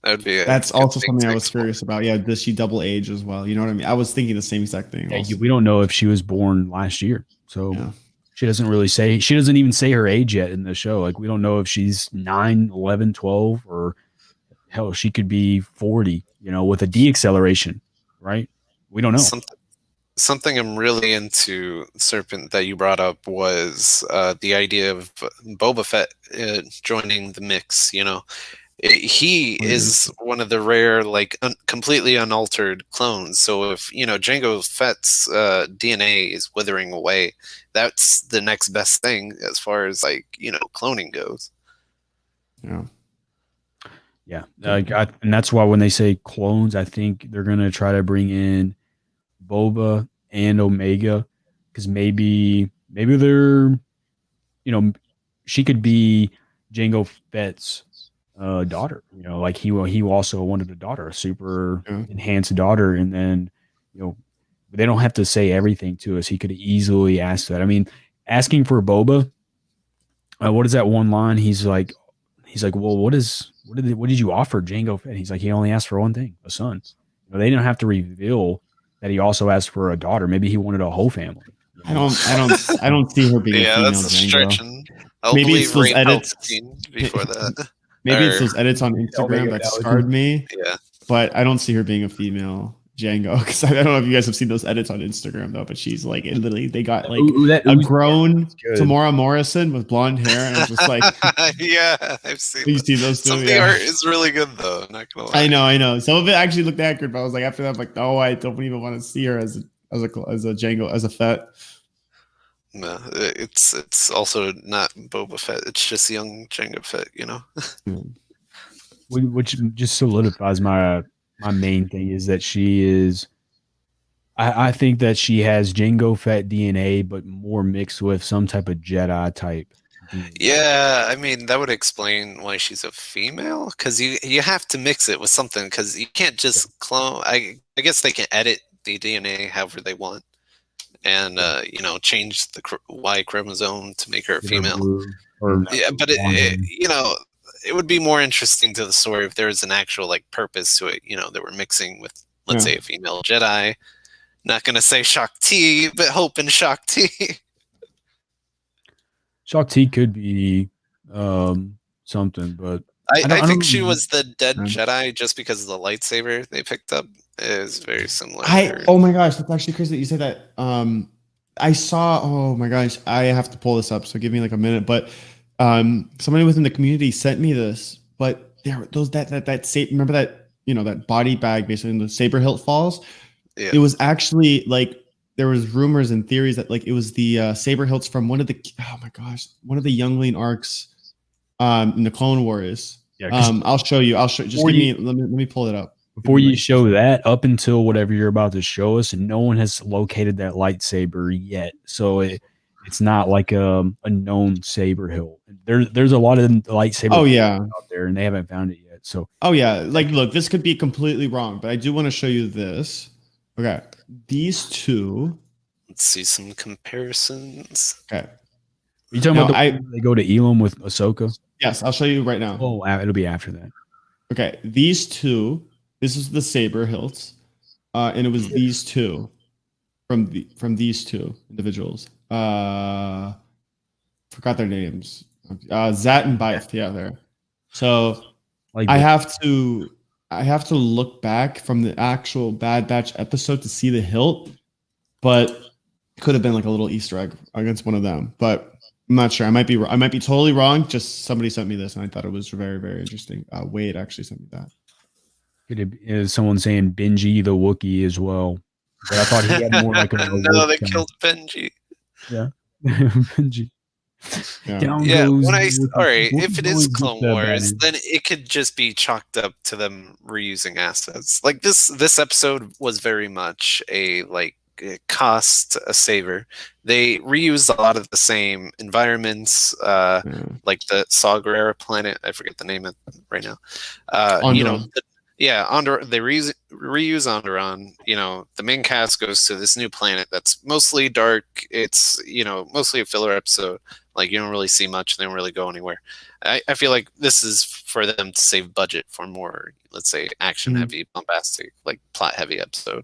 That would be that's also something I was curious about. Yeah, does she double age as well? You know what I mean? I was thinking the same exact thing. Yeah, we don't know if she was born last year. So she doesn't really say. She doesn't even say her age yet in the show. Like we don't know if she's 9, 11, 12 or hell, she could be 40, with a deacceleration, right? We don't know. Something I'm really into, Serpent, that you brought up was the idea of Boba Fett joining the mix. He is one of the rare, completely unaltered clones. So if Jango Fett's DNA is withering away, that's the next best thing as far as cloning goes. Yeah, and that's why when they say clones, I think they're gonna try to bring in Boba and Omega because maybe they're she could be Jango Fett's daughter, like he also wanted a daughter, a super enhanced daughter, and then they don't have to say everything to us. He could easily ask that. I mean, asking for Boba, what is that one line? He's like, well, what did you offer Jango Fett? He's like, he only asked for one thing, a son. They didn't have to reveal that he also asked for a daughter. Maybe he wanted a whole family. I don't see her being a female that's a stretching. Maybe it's those edits before that. Maybe it's those edits on Instagram that scarred me. Yeah, but I don't see her being a female Jango because I don't know if you guys have seen those edits on Instagram though. But she's like, literally, they got like a grown Tamora Morrison with blonde hair, and I was just like, yeah, I've seen. You see those two? Some of the art is really good though. I'm not gonna lie. I know. Some of it actually looked accurate, but I was like, after that, I'm like, no, I don't even want to see her as a Jango, as a Fett. No, it's also not Boba Fett. It's just young Jango Fett, Which just solidifies my main thing is that she is. I think that she has Jango Fett DNA, but more mixed with some type of Jedi type DNA. Yeah, I mean that would explain why she's a female, because you have to mix it with something, because you can't just clone. I guess they can edit the DNA however they want, and change the Y chromosome to make her a female. Yeah, but it would be more interesting to the story if there was an actual purpose to it. That we're mixing with, let's say, a female Jedi. Not gonna say Shakti, but hoping Shakti. Shakti could be something, but I think she was the dead Jedi just because of the lightsaber they picked up. Is very similar. Oh my gosh, that's actually crazy that you say that. I saw. Oh my gosh, I have to pull this up. So give me a minute. But somebody within the community sent me this. But there, those that remember that that body bag basically in the Saber Hilt Falls. Yeah. It was actually there was rumors and theories that like it was the saber hilts from one of the youngling arcs in the Clone Wars. Yeah, I'll show you. Just give me. Let me pull it up. Before you show that, up until whatever you're about to show us, no one has located that lightsaber yet. So it's not like a known saber hilt. There's a lot of lightsabers out there, and they haven't found it yet. So like look, this could be completely wrong, but I do want to show you this. Okay, these two. Let's see some comparisons. Okay, you talking about they go to Elam with Ahsoka? Yes, I'll show you right now. Oh, it'll be after that. Okay, these two. This is the saber hilts, and it was these two from these two individuals. Forgot their names. Zat and Byth. Yeah, there. So I have to look back from the actual Bad Batch episode to see the hilt, but it could have been like a little Easter egg against one of them. But I'm not sure. I might be totally wrong. Just somebody sent me this, and I thought it was very, very interesting. Wade actually sent me that. Is someone saying Benji the Wookiee as well? But I thought he had more like a no, they killed Benji. Yeah, Benji. Yeah. All right, if it is Clone Wars, then it could just be chalked up to them reusing assets. Like this episode was very much a cost saver. They reused a lot of the same environments, like the Saw Gerrera planet. I forget the name of it right now. They reuse Onderon. The main cast goes to this new planet that's mostly dark. It's mostly a filler episode. Like you don't really see much. They don't really go anywhere. I feel like this is for them to save budget for more, let's say, action heavy, bombastic, like plot heavy episode.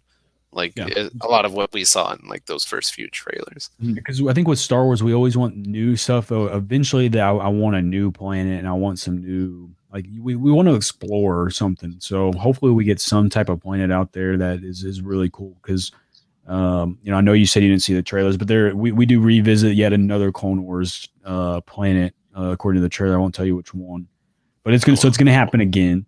A lot of what we saw in like those first few trailers. Because I think with Star Wars, we always want new stuff. Though eventually, I want a new planet and I want some new. Like we want to explore something, so hopefully we get some type of planet out there that is really cool. Because I know you said you didn't see the trailers, but we do revisit yet another Clone Wars planet according to the trailer. I won't tell you which one, but it's gonna happen again.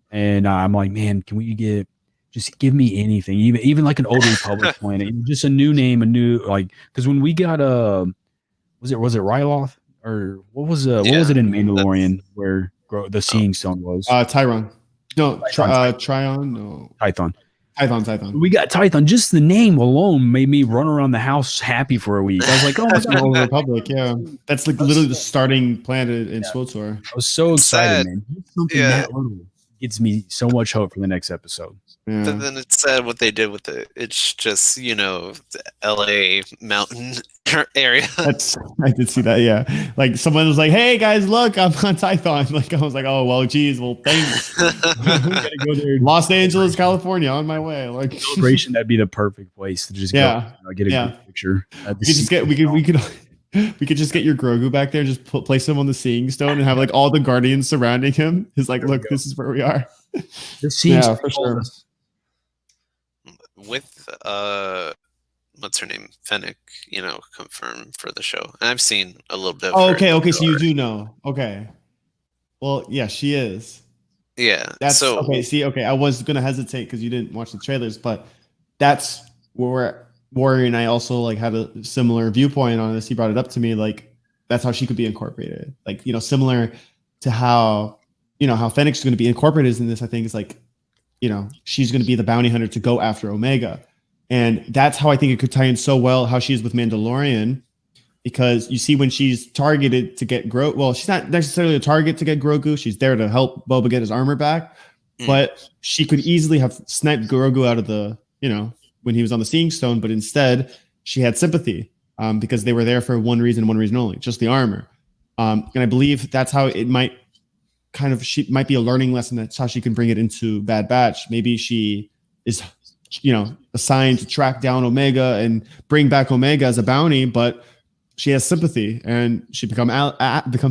And I'm like, man, can we just give me anything, even like an old Republic planet, just a new name, because when we got was it Ryloth or what was it in Mandalorian where the Seeing Stone was? Tyron. No, Tryon. No. Tython. We got Tython. Just the name alone made me run around the house happy for a week. I was like, oh my god, Old Republic. Yeah, that's like literally the starting planet in SWTOR. I was so excited, man. Something that little gives me so much hope for the next episode. Yeah. But then it's sad what they did with it. It's just the LA mountain area. I did see that. Yeah, like someone was like, "Hey guys, look, I'm on Tython." Like I was like, "Oh well, geez, well thanks." Gotta go there. Los Angeles, California, on my way. Like celebration, that'd be the perfect place to just go get a good picture. We could just get your Grogu back there, just place him on the Seeing Stone, and have like all the Guardians surrounding him. He's like, "Look, this is where we are." The Seeing Stone for sure. With what's her name, Fennec, confirmed for the show, and I've seen a little bit. Okay, so you do know. Okay, well, yeah, she is. Yeah, that's okay. See, I was gonna hesitate because you didn't watch the trailers, but that's where Warrior and I also like had a similar viewpoint on this. He brought it up to me, like that's how she could be incorporated, like similar to how how Fennec's going to be incorporated in this. I think is like. She's going to be the bounty hunter to go after Omega. And that's how I think it could tie in so well how she is with Mandalorian, because you see when she's targeted to get Grogu, well, she's not necessarily a target to get Grogu. She's there to help Boba get his armor back, but she could easily have sniped Grogu out of the, when he was on the Seeing Stone, but instead she had sympathy because they were there for one reason only, just the armor. And I believe that's how it might she might be a learning lesson. That's how she can bring it into Bad Batch. Maybe she is, assigned to track down Omega and bring back Omega as a bounty, but she has sympathy and she becomes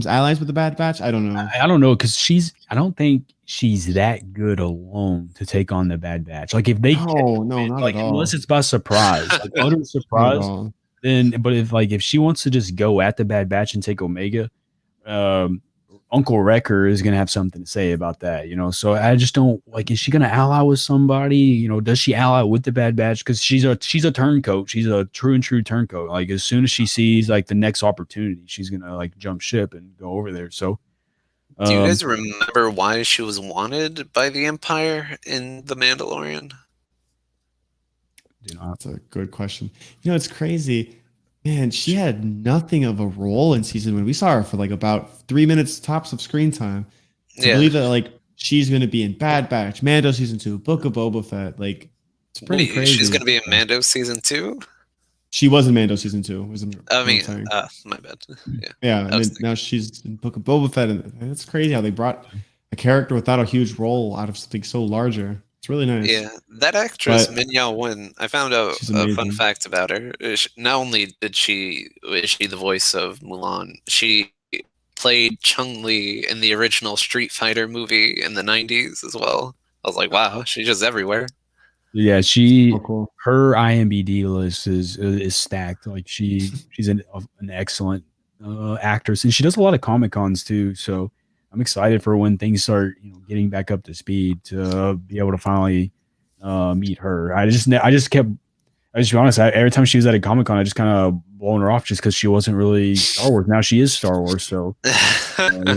allies with the Bad Batch. I don't know. I don't know because I don't think she's that good alone to take on the Bad Batch. Like if they, not at all. Unless it's by surprise, like utter surprise. Then, but if she wants to just go at the Bad Batch and take Omega, Uncle Wrecker is gonna have something to say about that, you know. So I just don't like. Is she gonna ally with somebody? You know, does she ally with the Bad Batch? Because she's a turncoat. She's a true turncoat. Like as soon as she sees like the next opportunity, she's gonna like jump ship and go over there. So, Do you guys remember why she was wanted by the Empire in The Mandalorian? That's a good question. You know, it's crazy. Man, she had nothing of a role in season 1. We saw her for like about 3 minutes tops of screen time. To believe that like she's going to be in Bad Batch, Mando season 2, Book of Boba Fett, like it's pretty crazy. She's going to be in Mando season 2? She was in Mando season 2. My bad. Yeah. I mean, now she's in Book of Boba Fett, and it's crazy how they brought a character without a huge role out of something so larger. It's really nice. Yeah, that actress Min Yao Wen. I found out a fun fact about her. Not only is she the voice of Mulan, she played Chun-Li in the original Street Fighter movie in the 90s as well. I was like, wow, she's just everywhere. Yeah, her IMDb list is stacked. Like she's an excellent actress, and she does a lot of Comic Cons too. So I'm excited for when things start, getting back up to speed to be able to finally meet her. I just be honest. Every time she was at a Comic Con, I just kind of blown her off just because she wasn't really Star Wars. Now she is Star Wars, so I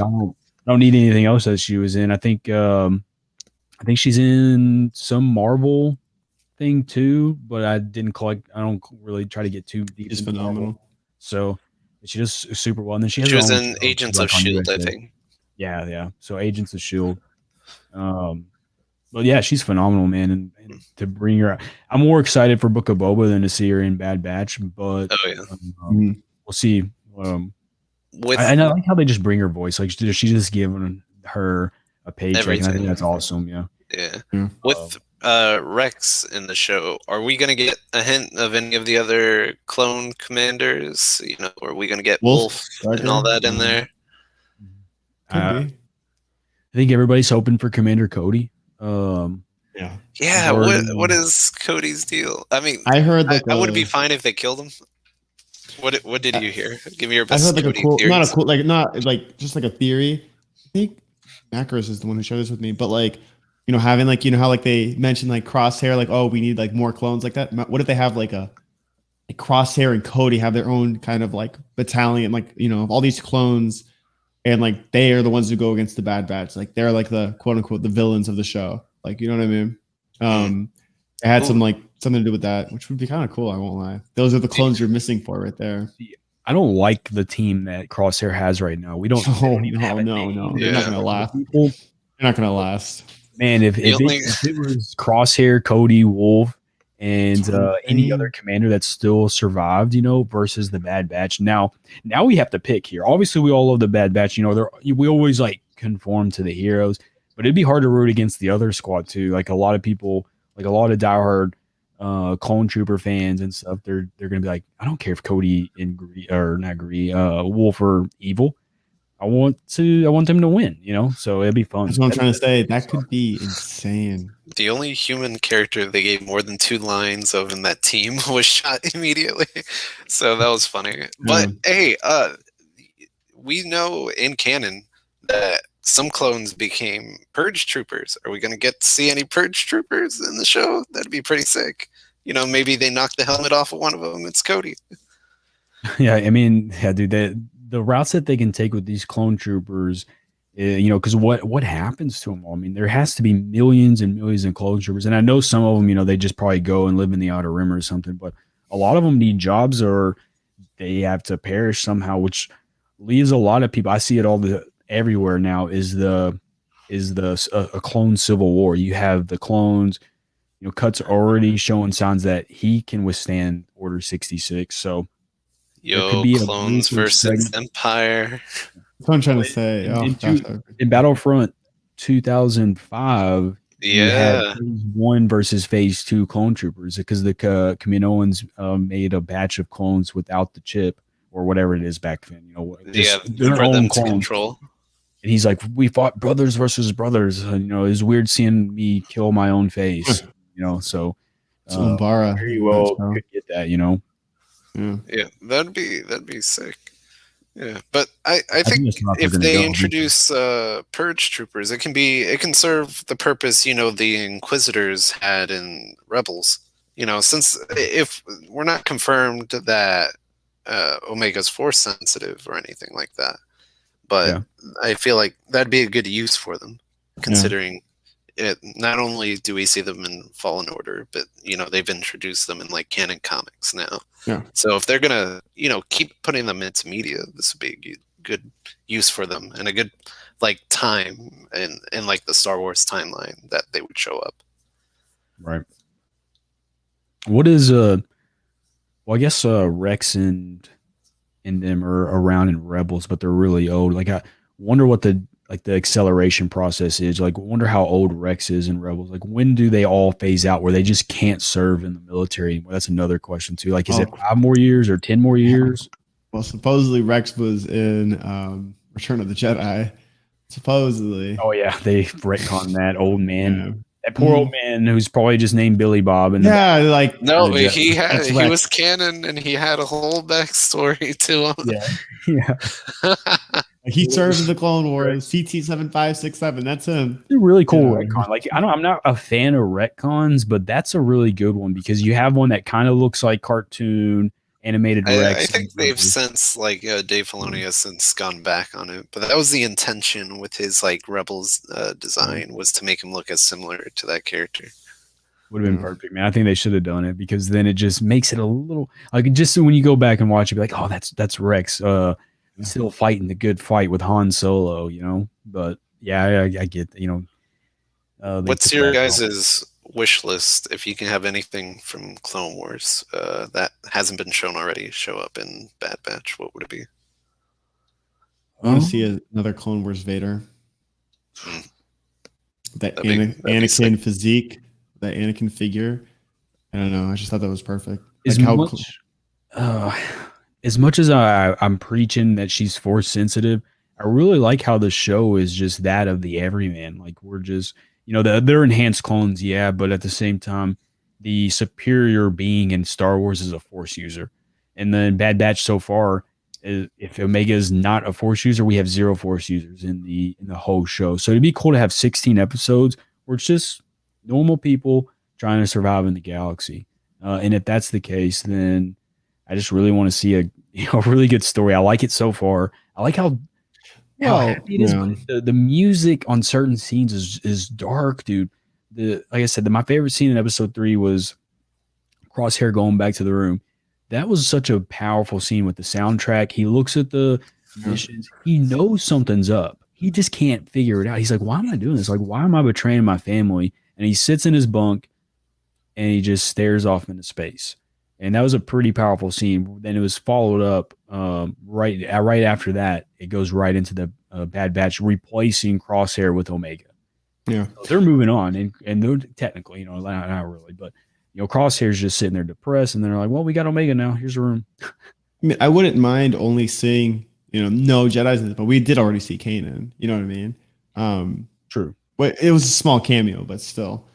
don't need anything else that she was in. I think she's in some Marvel thing too, but I don't really try to get too deep. It's phenomenal. Marvel. So she does super well. And then she was in Agents of S.H.I.E.L.D., I think. Yeah. So Agents of S.H.I.E.L.D. But yeah, she's phenomenal, man. And to bring her, I'm more excited for Book of Boba than to see her in Bad Batch. But we'll see. I like how they just bring her voice. Like she's just giving her a paycheck. And I think that's awesome. Yeah. Yeah. With Rex in the show, are we going to get a hint of any of the other clone commanders? Are we going to get Wolf and all that in there? Could be. I think everybody's hoping for Commander Cody. Yeah. What is Cody's deal? I mean, I heard I would be fine if they killed him. What did you hear? Give me your best. I heard like just like a theory. I think Macros is the one who shared this with me, but like, having like, how like they mentioned like Crosshair, like, oh, we need like more clones like that. What if they have like a Crosshair and Cody have their own kind of like battalion, like, all these clones, and like they are the ones who go against the Bad Batch. Like they're like the quote unquote the villains of the show. Like, you know what I mean? It had some like something to do with that, which would be kind of cool. I won't lie. Those are the clones you're missing for right there. I don't like the team that Crosshair has right now. We don't. No. They're not gonna last. They're not gonna last. Man, if it was Crosshair, Cody, Wolf, and any other commander that still survived, versus the Bad Batch. Now we have to pick here. Obviously, we all love the Bad Batch. We always like conform to the heroes, but it'd be hard to root against the other squad too. Like a lot of people, like a lot of diehard clone trooper fans and stuff. They're gonna be like, I don't care if Cody and Wolf are evil. I want them to win, so it'd be fun. That's what I'm trying to say. That could be insane. The only human character they gave more than 2 lines of in that team was shot immediately. So that was funny. But hey, we know in canon that some clones became Purge troopers. Are we going to get to see any Purge troopers in the show? That'd be pretty sick. Maybe they knock the helmet off of one of them. It's Cody. Yeah, I mean, dude, the routes that they can take with these clone troopers, because what happens to them all? I mean, there has to be millions and millions of clone troopers, and I know some of them, they just probably go and live in the Outer Rim or something, but a lot of them need jobs or they have to perish somehow, which leaves a lot of people. I see it everywhere now. Is a clone civil war? You have the clones. Cut's already showing signs that he can withstand Order 66. So. Yo, clones versus Empire. That's what I'm trying to say. In Battlefront 2005, you had Phase 1 versus Phase 2 clone troopers because the Kaminoans made a batch of clones without the chip or whatever it is back then. Their own clones. Control. And he's like, we fought brothers versus brothers. It was weird seeing me kill my own face. So Umbara very well could get that. Yeah, that'd be sick. Yeah, but I think think that's not if they're they gonna go. introduce purge troopers, it can serve the purpose the Inquisitors had in Rebels. Since if we're not confirmed that Omega's force sensitive or anything like that, but Yeah. I feel like that'd be a good use for them, considering it. Not only do we see them in Fallen Order, but they've introduced them in like canon comics now. Yeah. So if they're gonna keep putting them into media, this would be a good use for them and a good like time in like the Star Wars timeline that they would show up. Right. What is well, I guess Rex and them are around in Rebels, but they're really old. Like I wonder what the acceleration process is. Like wonder how old Rex is in Rebels. Like when do they all phase out where they just can't serve in the military anymore? That's another question too. Like is it 5 more years or 10 more years? Well, supposedly Rex was in Return of the Jedi. Supposedly. Oh yeah, they retconned that old man. Yeah. That poor old man who's probably just named Billy Bob. And like no, he was canon and he had a whole backstory to him. Yeah. He served in the Clone Wars. CT-7567. That's him. It's a really cool retcon. Like I'm not a fan of retcons, but that's a really good one because you have one that kind of looks like cartoon animated Rex. I think they've since Dave Filoni has since gone back on it, but that was the intention with his like Rebels design, was to make him look as similar to that character. Would have been perfect, man. I think they should have done it because then it just makes it a little like just so when you go back and watch it, be like, oh, that's Rex still fighting the good fight with Han Solo, But yeah, I get what's your guys' wish list if you can have anything from Clone Wars that hasn't been shown already show up in Bad Batch? What would it be? I want to see another Clone Wars Vader. That Anakin physique, that Anakin figure. I don't know. I just thought that was perfect. As much as I'm preaching that she's force sensitive, I really like how the show is just that of the everyman. Like we're just, they're enhanced clones, yeah, but at the same time, the superior being in Star Wars is a force user. And then Bad Batch so far, if Omega is not a force user, we have 0 force users in the whole show. So it'd be cool to have 16 episodes where it's just normal people trying to survive in the galaxy. And if that's the case, then I just really want to see a really good story. I like it so far. I like how happy it is. But the music on certain scenes is dark, dude. Like I said, my favorite scene in episode 3 was Crosshair going back to the room. That was such a powerful scene with the soundtrack. He looks at the missions. He knows something's up. He just can't figure it out. He's like, why am I doing this? Like, why am I betraying my family? And he sits in his bunk and he just stares off into space. And that was a pretty powerful scene. Then it was followed up right after that. It goes right into the Bad Batch replacing Crosshair with Omega. Yeah, so they're moving on, and they're technically, not really, but Crosshair's just sitting there depressed, and they're like, "Well, we got Omega now. Here's a room." I mean, I wouldn't mind only seeing no Jedi's in it, but we did already see Kanan. You know what I mean? True. But it was a small cameo, but still.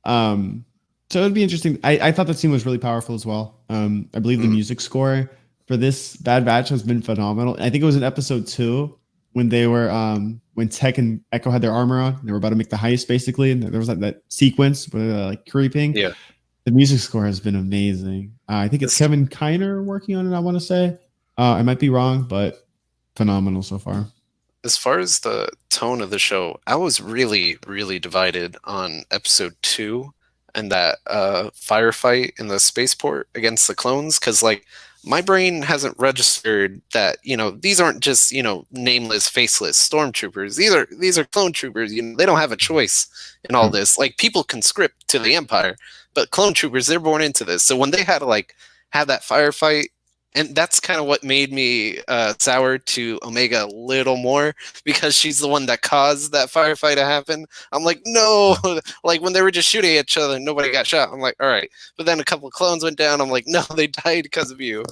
So it'd be interesting. I thought that scene was really powerful as well. I believe the music score for this Bad Batch has been phenomenal. I think it was in episode 2 when they were when Tech and Echo had their armor on. They were about to make the heist basically, and there was that sequence where they're like creeping. Yeah, the music score has been amazing. I think it's Kevin Kiner working on it. I want to say I might be wrong, but phenomenal so far. As far as the tone of the show, I was really, really divided on episode 2. And that firefight in the spaceport against the clones, because like my brain hasn't registered that these aren't just nameless, faceless stormtroopers. These are clone troopers. They don't have a choice in all this. Like people conscript to the Empire, but clone troopers, they're born into this. So when they had to have that firefight, and that's kind of what made me sour to Omega a little more, because she's the one that caused that firefight to happen. I'm like, no, like when they were just shooting at each other and nobody got shot. I'm like, all right. But then a couple of clones went down. I'm like, no, they died because of you.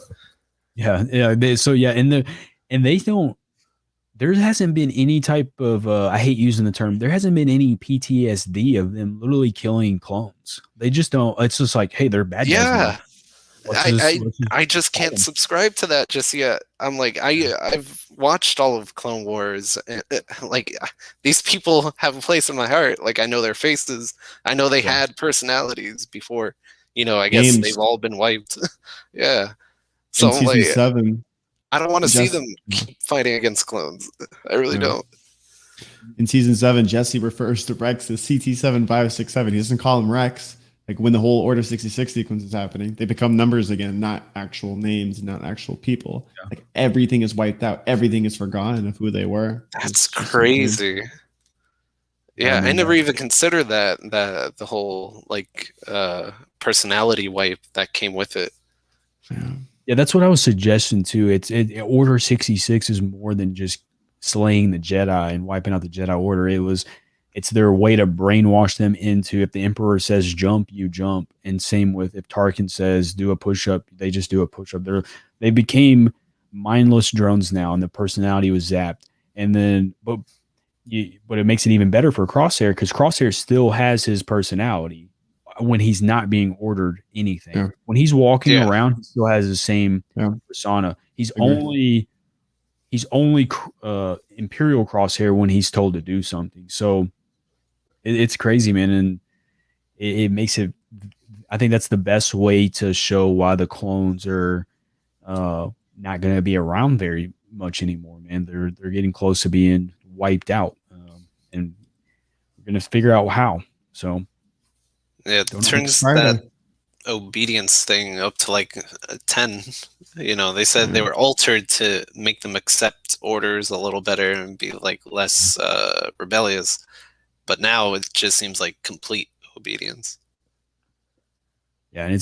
Yeah. And they don't, there hasn't been any type of, I hate using the term, there hasn't been any PTSD of them literally killing clones. They just don't, it's just like, hey, they're bad guys. Yeah. I just can't subscribe to that just yet. I'm like, I've watched all of Clone Wars. And, like, these people have a place in my heart. Like, I know their faces. I know they had personalities before. You know, I guess they've all been wiped. Yeah. So in season like, 7, I don't want to see them keep fighting against clones. I really don't. In season 7, Jesse refers to Rex as CT7567. He doesn't call him Rex. Like when the whole Order 66 sequence is happening, they become numbers again, not actual names, not actual people. Yeah. Like everything is wiped out. Everything is forgotten of who they were. That's crazy. Yeah, I never even considered that the whole like personality wipe that came with it. Yeah, that's what I was suggesting too. Order 66 is more than just slaying the Jedi and wiping out the Jedi Order. It's their way to brainwash them into, if the Emperor says jump, you jump. And same with if Tarkin says do a push-up, they just do a push-up. They became mindless drones now, and the personality was zapped. And then but it makes it even better for Crosshair, because Crosshair still has his personality when he's not being ordered anything. Yeah. When he's walking around, he still has the same persona. He's only Imperial Crosshair when he's told to do something. So it's crazy, man, and it makes it. I think that's the best way to show why the clones are not going to be around very much anymore, man. They're getting close to being wiped out, and we're going to figure out how. So yeah, it turns that obedience thing up to like 10. You know, they said they were altered to make them accept orders a little better and be like less rebellious, but now it just seems like complete obedience. Yeah,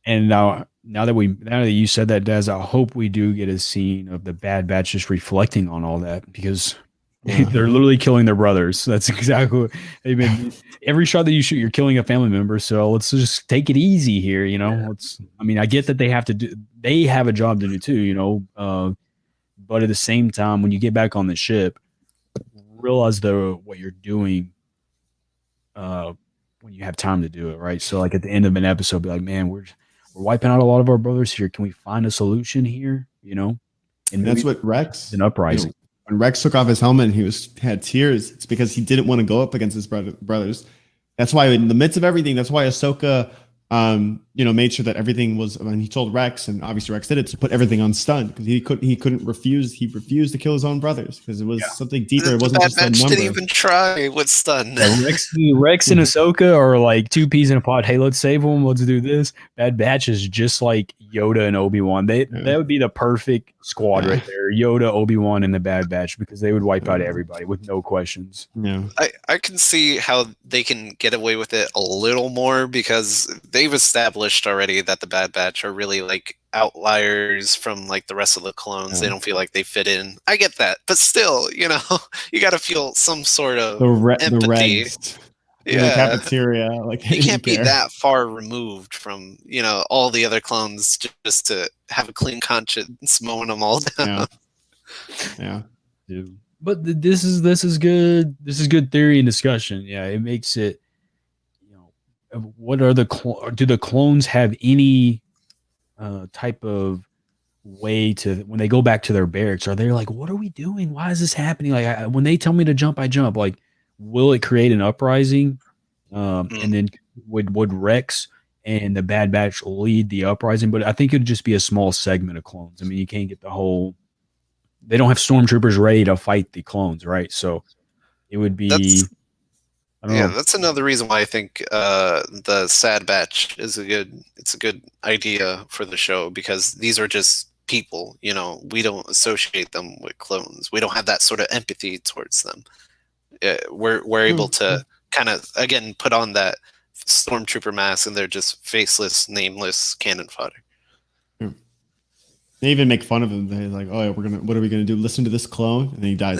and now that you said that, Daz, I hope we do get a scene of the Bad Batch just reflecting on all that, because they're literally killing their brothers. That's exactly what they've been. Every shot that you shoot, you're killing a family member. So let's just take it easy here. You know, I get that they have a job to do too, you know, but at the same time, when you get back on the ship, realize what you're doing, when you have time to do it. Right. So like at the end of an episode, be like, man, we're wiping out a lot of our brothers here. Can we find a solution here? You know, and that's what Rex, an uprising. You know, when Rex took off his helmet and he had tears, it's because he didn't want to go up against his brothers. That's why in the midst of everything, that's why Ahsoka, made sure that everything was. He told Rex, and obviously Rex did it, to put everything on stun, because he couldn't refuse. He refused to kill his own brothers because it was something deeper. It wasn't just a number. Didn't even try with stun. Rex and Ahsoka are like two peas in a pod. Hey, let's save them. Let's do this. Bad Batch is just like Yoda and Obi-Wan. That would be the perfect squad right there. Yoda, Obi-Wan, and the Bad Batch, because they would wipe out everybody with no questions. Yeah, I can see how they can get away with it a little more, because they've established already that the Bad Batch are really like outliers from like the rest of the clones. They don't feel like they fit in. I get that, but still, you know, you got to feel some sort of empathy. In the cafeteria, like you can't be that far removed from, you know, all the other clones just to have a clean conscience mowing them all down. Yeah. But this is good. This is good theory and discussion. Yeah, it makes it. What are do the clones have any type of way to, when they go back to their barracks, are they like, what are we doing? Why is this happening? Like, when they tell me to jump, I jump. Like, will it create an uprising? And then would Rex and the Bad Batch lead the uprising? But I think it'd just be a small segment of clones. I mean, you can't get the whole. They don't have stormtroopers ready to fight the clones, right? So it would be. That's another reason why I think the Sad Batch is a good idea for the show, because these are just people. You know, we don't associate them with clones. We don't have that sort of empathy towards them. We're able to kind of again put on that stormtrooper mask, and they're just faceless, nameless cannon fodder. They even make fun of him. They're like, "Oh, what are we gonna do? Listen to this clone?" And then he dies.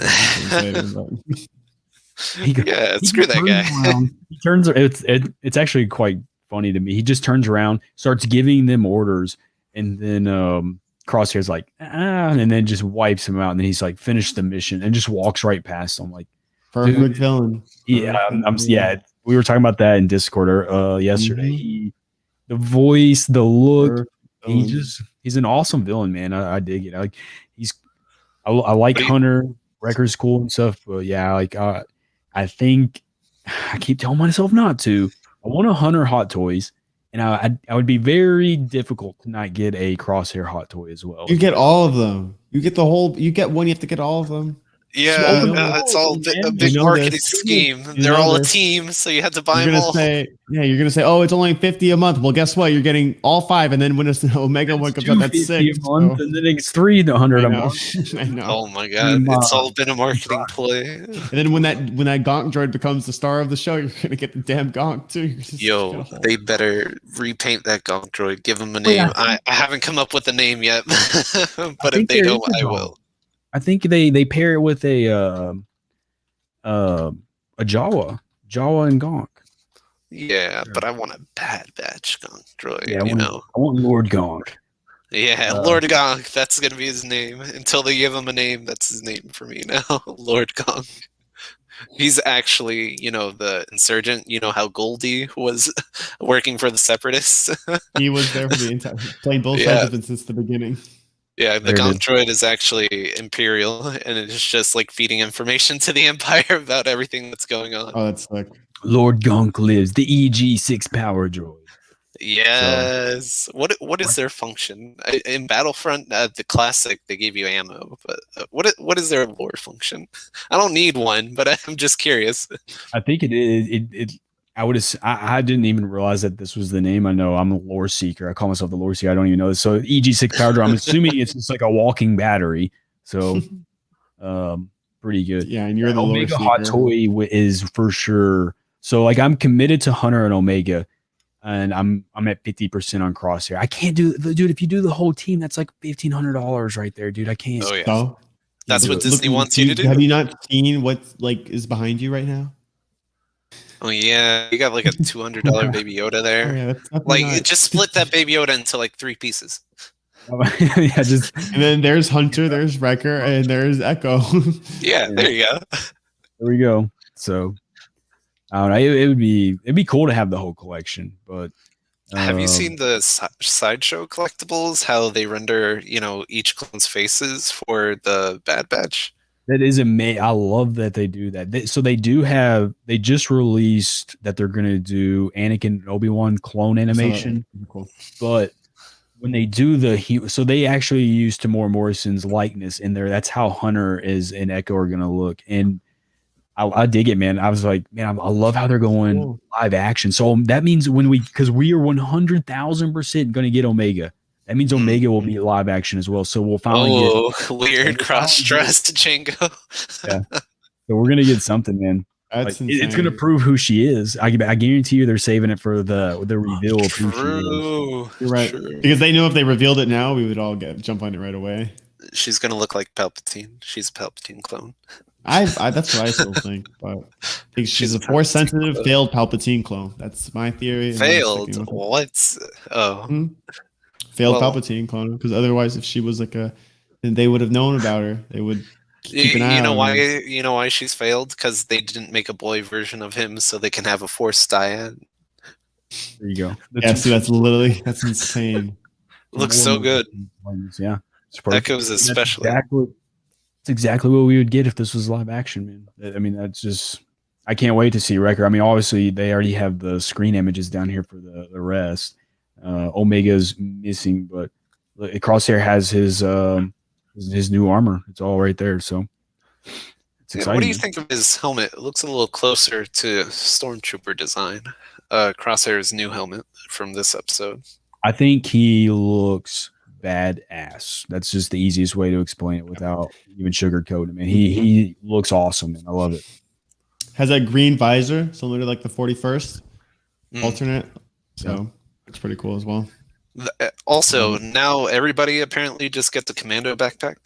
Screw that guy. He turns. It's actually quite funny to me. He just turns around, starts giving them orders, and then Crosshair's like, and then just wipes him out. And then he's like, finish the mission, and just walks right past them. Like, perfect villain. Yeah, we were talking about that in Discord yesterday. the voice, the look. Villain. He's an awesome villain, man. I dig it. He's I like What do you- Hunter. Wrecker's cool and stuff, but yeah, I think I keep telling myself not to. I want a Hunter Hot Toys, and I would be very difficult to not get a Crosshair Hot Toy as well. You get all of them. You get the whole. You get one. You have to get all of them. Yeah, open all it's all a man. big You know marketing this. scheme. You They're know all a this. team, so you have to buy You're them gonna all. say, yeah. You're gonna say, oh, it's only 50 a month. Well, guess what? You're getting all 5, and then when it's the Omega one comes out, that's 250 6. a month, So- and then it's 300 I a know. month. I know. Oh my god, it's all been a marketing try. play. And then when that Gonk droid becomes the star of the show, you're gonna get the damn Gonk too. You're just Yo, gonna hold they it. better repaint that Gonk droid. Give him a Oh, name. yeah. I haven't come up with a name yet, but if think they there don't, is a I Gonk. will. I think they pair it with a Jawa and Gonk. Yeah, but I want a Bad Batch Gonk droid. Yeah, you know. I want Lord Gonk. Yeah, Lord Gonk. That's gonna be his name until they give him a name. That's his name for me now, Lord Gonk. He's actually, the insurgent. You know how Goldie was working for the separatists. He was there for the entire. Played both Yeah. sides of it since the beginning. Yeah, the There it Gonk is. droid is actually Imperial, and it's just like feeding information to the Empire about everything that's going on. Oh, that's sick. Lord Gonk lives. The EG6 power droid. Yes. What is their function in Battlefront? The classic, they gave you ammo, but what is their lore function? I don't need one, but I'm just curious. I think it is. I didn't even realize that this was the name. I know I'm a lore seeker. I call myself the lore seeker. I don't even know this. So EG6 power droid. I'm assuming it's just like a walking battery. So, pretty good. Yeah, and you're the lore Omega Hot seeker. Toy is for sure. So like I'm committed to Hunter and Omega, and I'm at 50% on Crosshair. I can't do, dude. If you do the whole team, that's like $1,500 right there, dude. I can't. Oh yeah, So that's what Disney wants you to do. Have you not seen what is behind you right now? Oh yeah, you got like a $200 Baby Yoda Oh, there. yeah, that's definitely Like not- just split that Baby Yoda into like 3 pieces. Yeah, just And then there's Hunter, there's Wrecker, and there's Echo. Yeah, there you go. there we go. So I don't know. It'd be cool to have the whole collection, but Have you seen the sideshow collectibles? How they render, each clone's faces for the Bad Batch? that is amazing. I love that they do that. So they just released that they're gonna do Anakin and Obi-Wan clone animation, Cool. but when they do so they actually use Tamora Morrison's likeness in there. That's how Hunter is and Echo are gonna look, and I dig it, man. I was like, man, I love how they're going Cool. live action. So that means because we are 100,000% going to get Omega. That means Omega will be live action as well. So we'll finally get. Weird cross-dressed Django. Yeah. So we're gonna get something, man. That's Like, insane. it's gonna prove who she is. I guarantee you, they're saving it for the reveal of who she is. True. You're right. True. Because they know if they revealed it now, we would all jump on it right away. She's gonna look like Palpatine. She's a Palpatine clone. I that's what I still think, but I think she's a force sensitive, clone. failed Palpatine clone. That's my theory. and I'm Failed. sticking with it. What? Oh, Failed Well- Palpatine clone. Because otherwise, if she was then they would have known about her. They would keep an eye you know on why? her. You know why she's failed? Because they didn't make a boy version of him, so they can have a Force dyad. There you go. Yeah, see, that's insane. Looks so good. Yeah. It's perfect. Echoes especially. That's exactly what we would get if this was live action, man. I mean, that's just. I can't wait to see Wrecker. I mean, obviously they already have the screen images down here for the rest. Omega's missing, but Crosshair has his new armor. It's all right there. So it's exciting. What do you think of his helmet? It looks a little closer to Stormtrooper design. Crosshair's new helmet from this episode. I think he looks badass. That's just the easiest way to explain it without even sugarcoating it, man. He looks awesome, and I love it. Has that green visor, similar to like the 41st Mm. alternate. So it's pretty cool as well. Also, now everybody apparently just gets a commando backpack.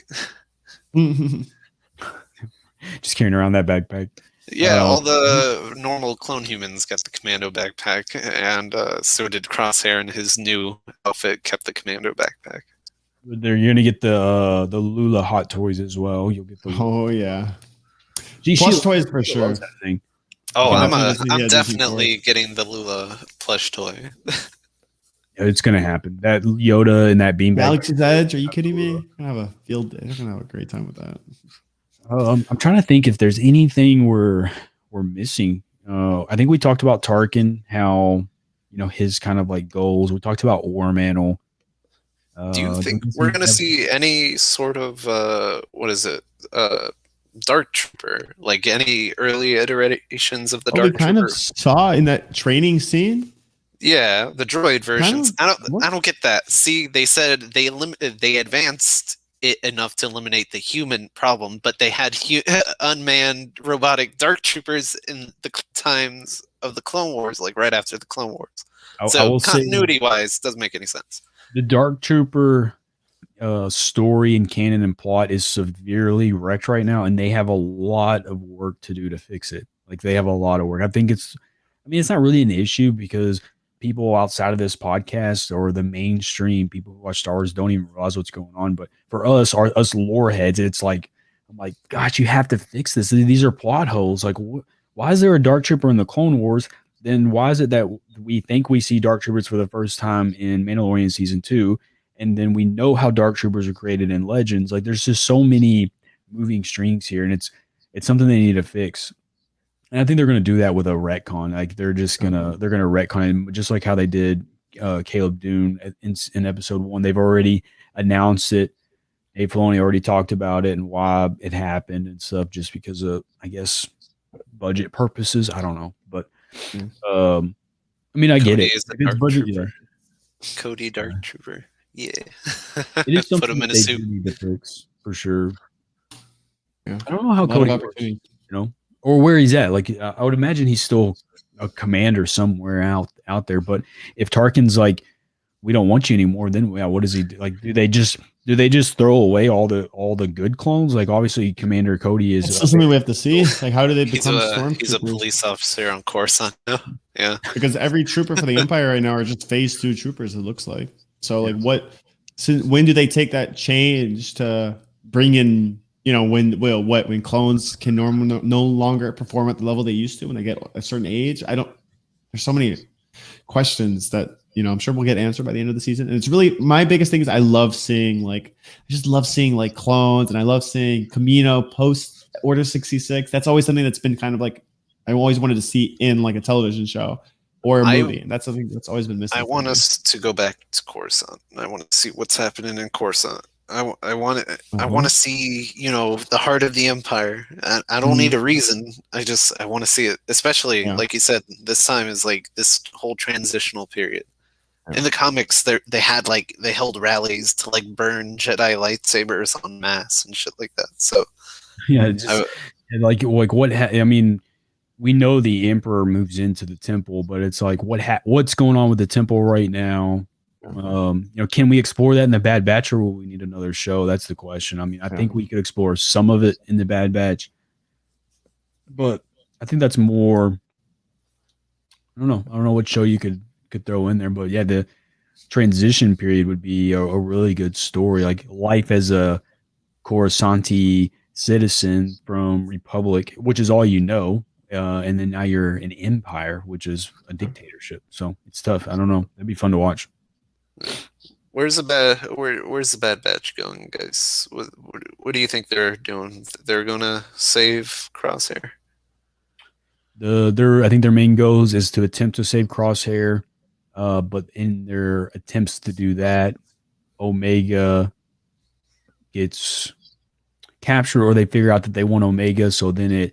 Just carrying around that backpack. Yeah, all the normal clone humans got the commando backpack, and so did Crosshair, and his new outfit kept the commando backpack. You're gonna get the Lula Hot Toys as well. You'll get the Oh yeah. Gee, Plus she toys for loves sure. that thing. Oh, Yeah, I'm definitely, yeah, I'm DC definitely toy. getting the Lula plush toy. It's gonna happen. That Yoda and that beanbag. Galaxy's Edge? Are you kidding me? They're gonna have a field day. They're gonna have a great time with that. I'm trying to think if there's anything we're missing. I think we talked about Tarkin, how his kind of like goals. We talked about War Mantle. Do you think we're gonna see any sort of what is it? Dark Trooper, like any early iterations of the Dark we kind Trooper? of saw in that training scene. Yeah, the droid versions. Kind I don't get that. See, they said they advanced it enough to eliminate the human problem, but they had unmanned robotic Dark Troopers in the times of the Clone Wars, like right after the Clone Wars. So continuity-wise, doesn't make any sense. The Dark Trooper story and canon and plot is severely wrecked right now, and they have a lot of work to do to fix it. Like they have a lot of work. I mean, it's not really an issue because people outside of this podcast or the mainstream people who watch Star Wars don't even realize what's going on. But for us lore heads, it's like, I'm like, gosh, you have to fix this. These are plot holes. Like, why is there a Dark Trooper in the Clone Wars? Then why is it that we think we see Dark Troopers for the first time in Mandalorian season 2? And then we know how Dark Troopers are created in Legends. Like there's just so many moving strings here, and it's something they need to fix. And I think they're going to do that with a retcon. Like they're going to retcon, just like how they did Caleb Dune in episode 1. They've already announced it. Dave Filoni already talked about it and why it happened and stuff, just because of, I guess, budget purposes. I don't know, but I mean, I get it. It's budget, yeah. Cody Dark Trooper. Yeah. It is something put him in a they suit. do need to fix for sure. Yeah. I don't know how Cody works, or where he's at. Like I would imagine he's still a commander somewhere out there. But if Tarkin's like, we don't want you anymore, then what does he do? Like, do they just throw away all the good clones? Like obviously Commander Cody is something we have to see. Like how do they become stormtroopers? He's a police officer on Coruscant now. Yeah. Because every trooper for the Empire right now are just phase 2 troopers, it looks like. So like when do they take that change to bring in, when clones can no longer perform at the level they used to when they get a certain age? There's so many questions that, I'm sure we'll get answered by the end of the season. And it's really, my biggest thing is I love seeing clones, and I love seeing Camino post Order 66. That's always something that's been kind of like, I always wanted to see in like a television show or a movie. And that's something that's always been missing. I want us to go back to Coruscant. I want to see what's happening in Coruscant. I want to see, the heart of the Empire. I don't need a reason. I want to see it, especially like you said, this time is like this whole transitional period. In the comics, they held rallies to like burn Jedi lightsabers en masse and shit like that. So yeah, we know the Emperor moves into the temple, but it's like what's going on with the temple right now? Can we explore that in the Bad Batch, or will we need another show? That's the question. I mean, I think we could explore some of it in the Bad Batch, but I think that's more. I don't know what show you could throw in there, but yeah, the transition period would be a really good story, like life as a Coruscanti citizen from Republic, which is all and then now you're an Empire, which is a dictatorship. So it's tough. I don't know. It'd be fun to watch. Where's the Bad Batch going, guys? What do you think they're doing? They're gonna save Crosshair? I think their main goals is to attempt to save Crosshair. But in their attempts to do that, Omega gets captured, or they figure out that they want Omega, so then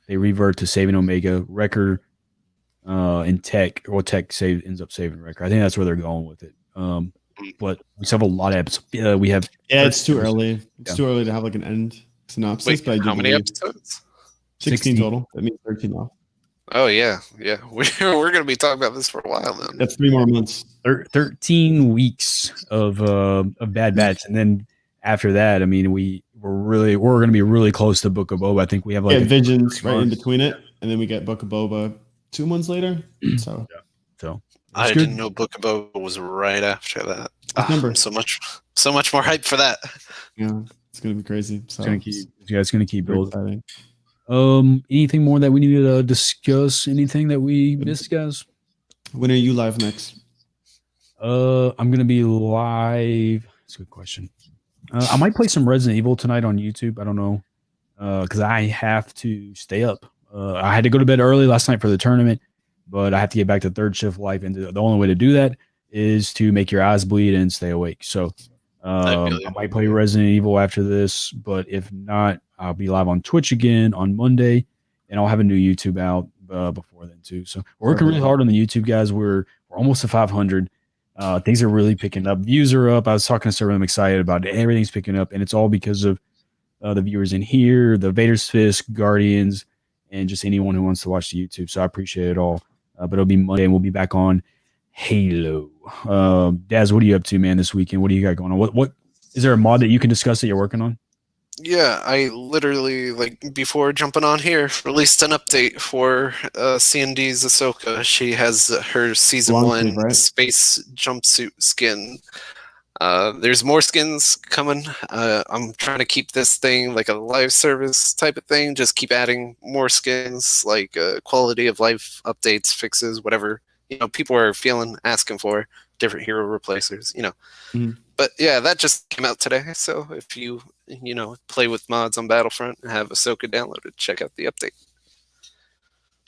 they revert to saving Omega. Wrecker and Tech, ends up saving Wrecker. I think that's where they're going with it. But we still have a lot of episodes. We have it's too early. It's too early to have like an end synopsis. Wait, but how many episodes? 16 total. That means 13 now. Oh yeah. We're gonna be talking about this for a while then. That's 3 more months. 13 weeks of Bad Batch, and then after that, I mean, we're gonna be really close to Book of Boba. I think we have like Visions right in between it, and then we get Book of Boba 2 months later. So I didn't know Book of Boba was right after that. I'm so much more hype for that. Yeah, it's gonna be crazy. So it's gonna keep building. Anything more that we need to discuss? Anything that we missed, guys? When are you live next? I'm gonna be live. That's a good question. I might play some Resident Evil tonight on YouTube. I don't know, because I have to stay up. I had to go to bed early last night for the tournament, but I have to get back to third shift life, and the only way to do that is to make your eyes bleed and stay awake. So I might play Resident Evil after this, but if not, I'll be live on Twitch again on Monday, and I'll have a new YouTube out before then too. So we're working really hard on the YouTube, guys. We're almost to 500. Things are really picking up. Views are up. I was talking to someone. I'm excited about it. Everything's picking up, and it's all because of the viewers in here, the Vader's Fist, Guardians, and just anyone who wants to watch the YouTube. So I appreciate it all. But it'll be Monday, and we'll be back on Halo. Daz, what are you up to, man, this weekend? What do you got going on? What is there a mod that you can discuss that you're working on? Yeah, I literally, like, before jumping on here, released an update for C&D's Ahsoka. She has her season 1 space jumpsuit skin. There's more skins coming. I'm trying to keep this thing like a live service type of thing. Just keep adding more skins, like quality of life updates, fixes, whatever people are asking for, different hero replacers. But yeah, that just came out today. So if you play with mods on Battlefront and have Ahsoka downloaded, check out the update.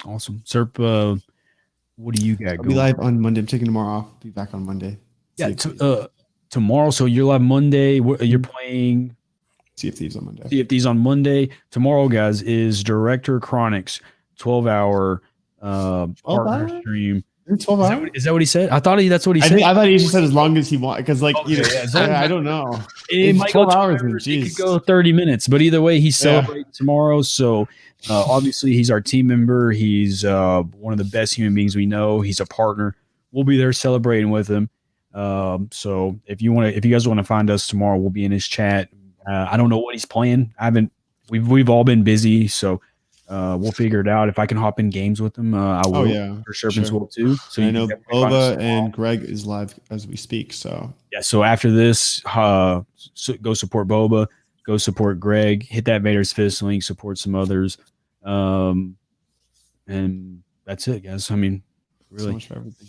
Awesome, Serp. What do you got? I'll be live on Monday. I'm taking tomorrow off. Be back on Monday. Yeah. Tomorrow, so you're live Monday. You're playing Sea of Thieves on Monday. Sea of Thieves on Monday. Tomorrow, guys, is Director Chronics 12-hour partner stream. 12 hours? Is that what he said? I thought that's what he said. I thought he just said as long as he wants, because I don't know. It might 12 hours. It could go 30 minutes, but either way, he's celebrating tomorrow. So obviously, he's our team member. He's one of the best human beings we know. He's a partner. We'll be there celebrating with him. So if you guys want to find us tomorrow, we'll be in his chat. I don't know what he's playing. We've all been busy, so we'll figure it out. If I can hop in games with him, I will. Oh yeah, for Serpents will too. So I know Boba and Greg is live as we speak. So yeah. So after this, go support Boba. Go support Greg. Hit that Vader's Fist link. Support some others. And that's it, guys. I mean. Really? So much for everything.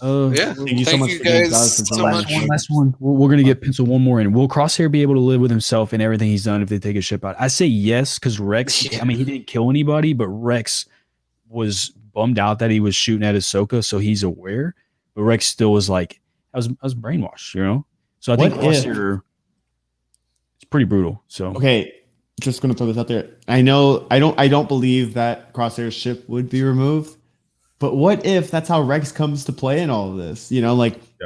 Thank you so much, guys. Last one. We're gonna get pencil one more in. Will Crosshair be able to live with himself and everything he's done if they take a ship out? I say yes, because Rex. I mean, he didn't kill anybody, but Rex was bummed out that he was shooting at Ahsoka, so he's aware. But Rex still was like, I was brainwashed, So I think Crosshair is pretty brutal. So okay, just gonna throw this out there. I don't believe that Crosshair's ship would be removed. But what if that's how Rex comes to play in all of this?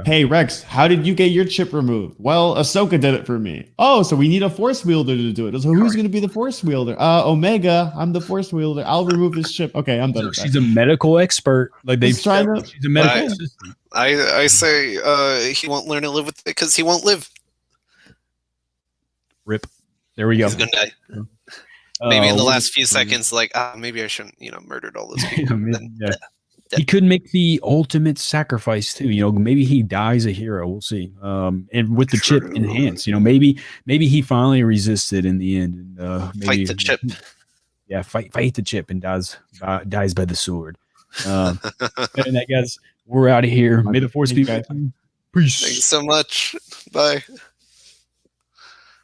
Hey, Rex, how did you get your chip removed? Well, Ahsoka did it for me. Oh, so we need a force wielder to do it. So who's going to be the force wielder? Omega, I'm the force wielder. I'll remove this chip. Okay, I'm done. She's a medical expert. Like she's a medical assistant. I say he won't learn to live with it because he won't live. Rip. There we go. He's going to die. Maybe in the last few seconds, maybe I shouldn't, murdered all those people. Yeah. He could make the ultimate sacrifice too. Maybe he dies a hero. We'll see. And with the chip enhanced, maybe he finally resisted in the end. And maybe, fight the chip. Yeah, fight the chip and dies by the sword. And that, guys, we're out of here. May the force be with you. Peace. Thanks so much. Bye.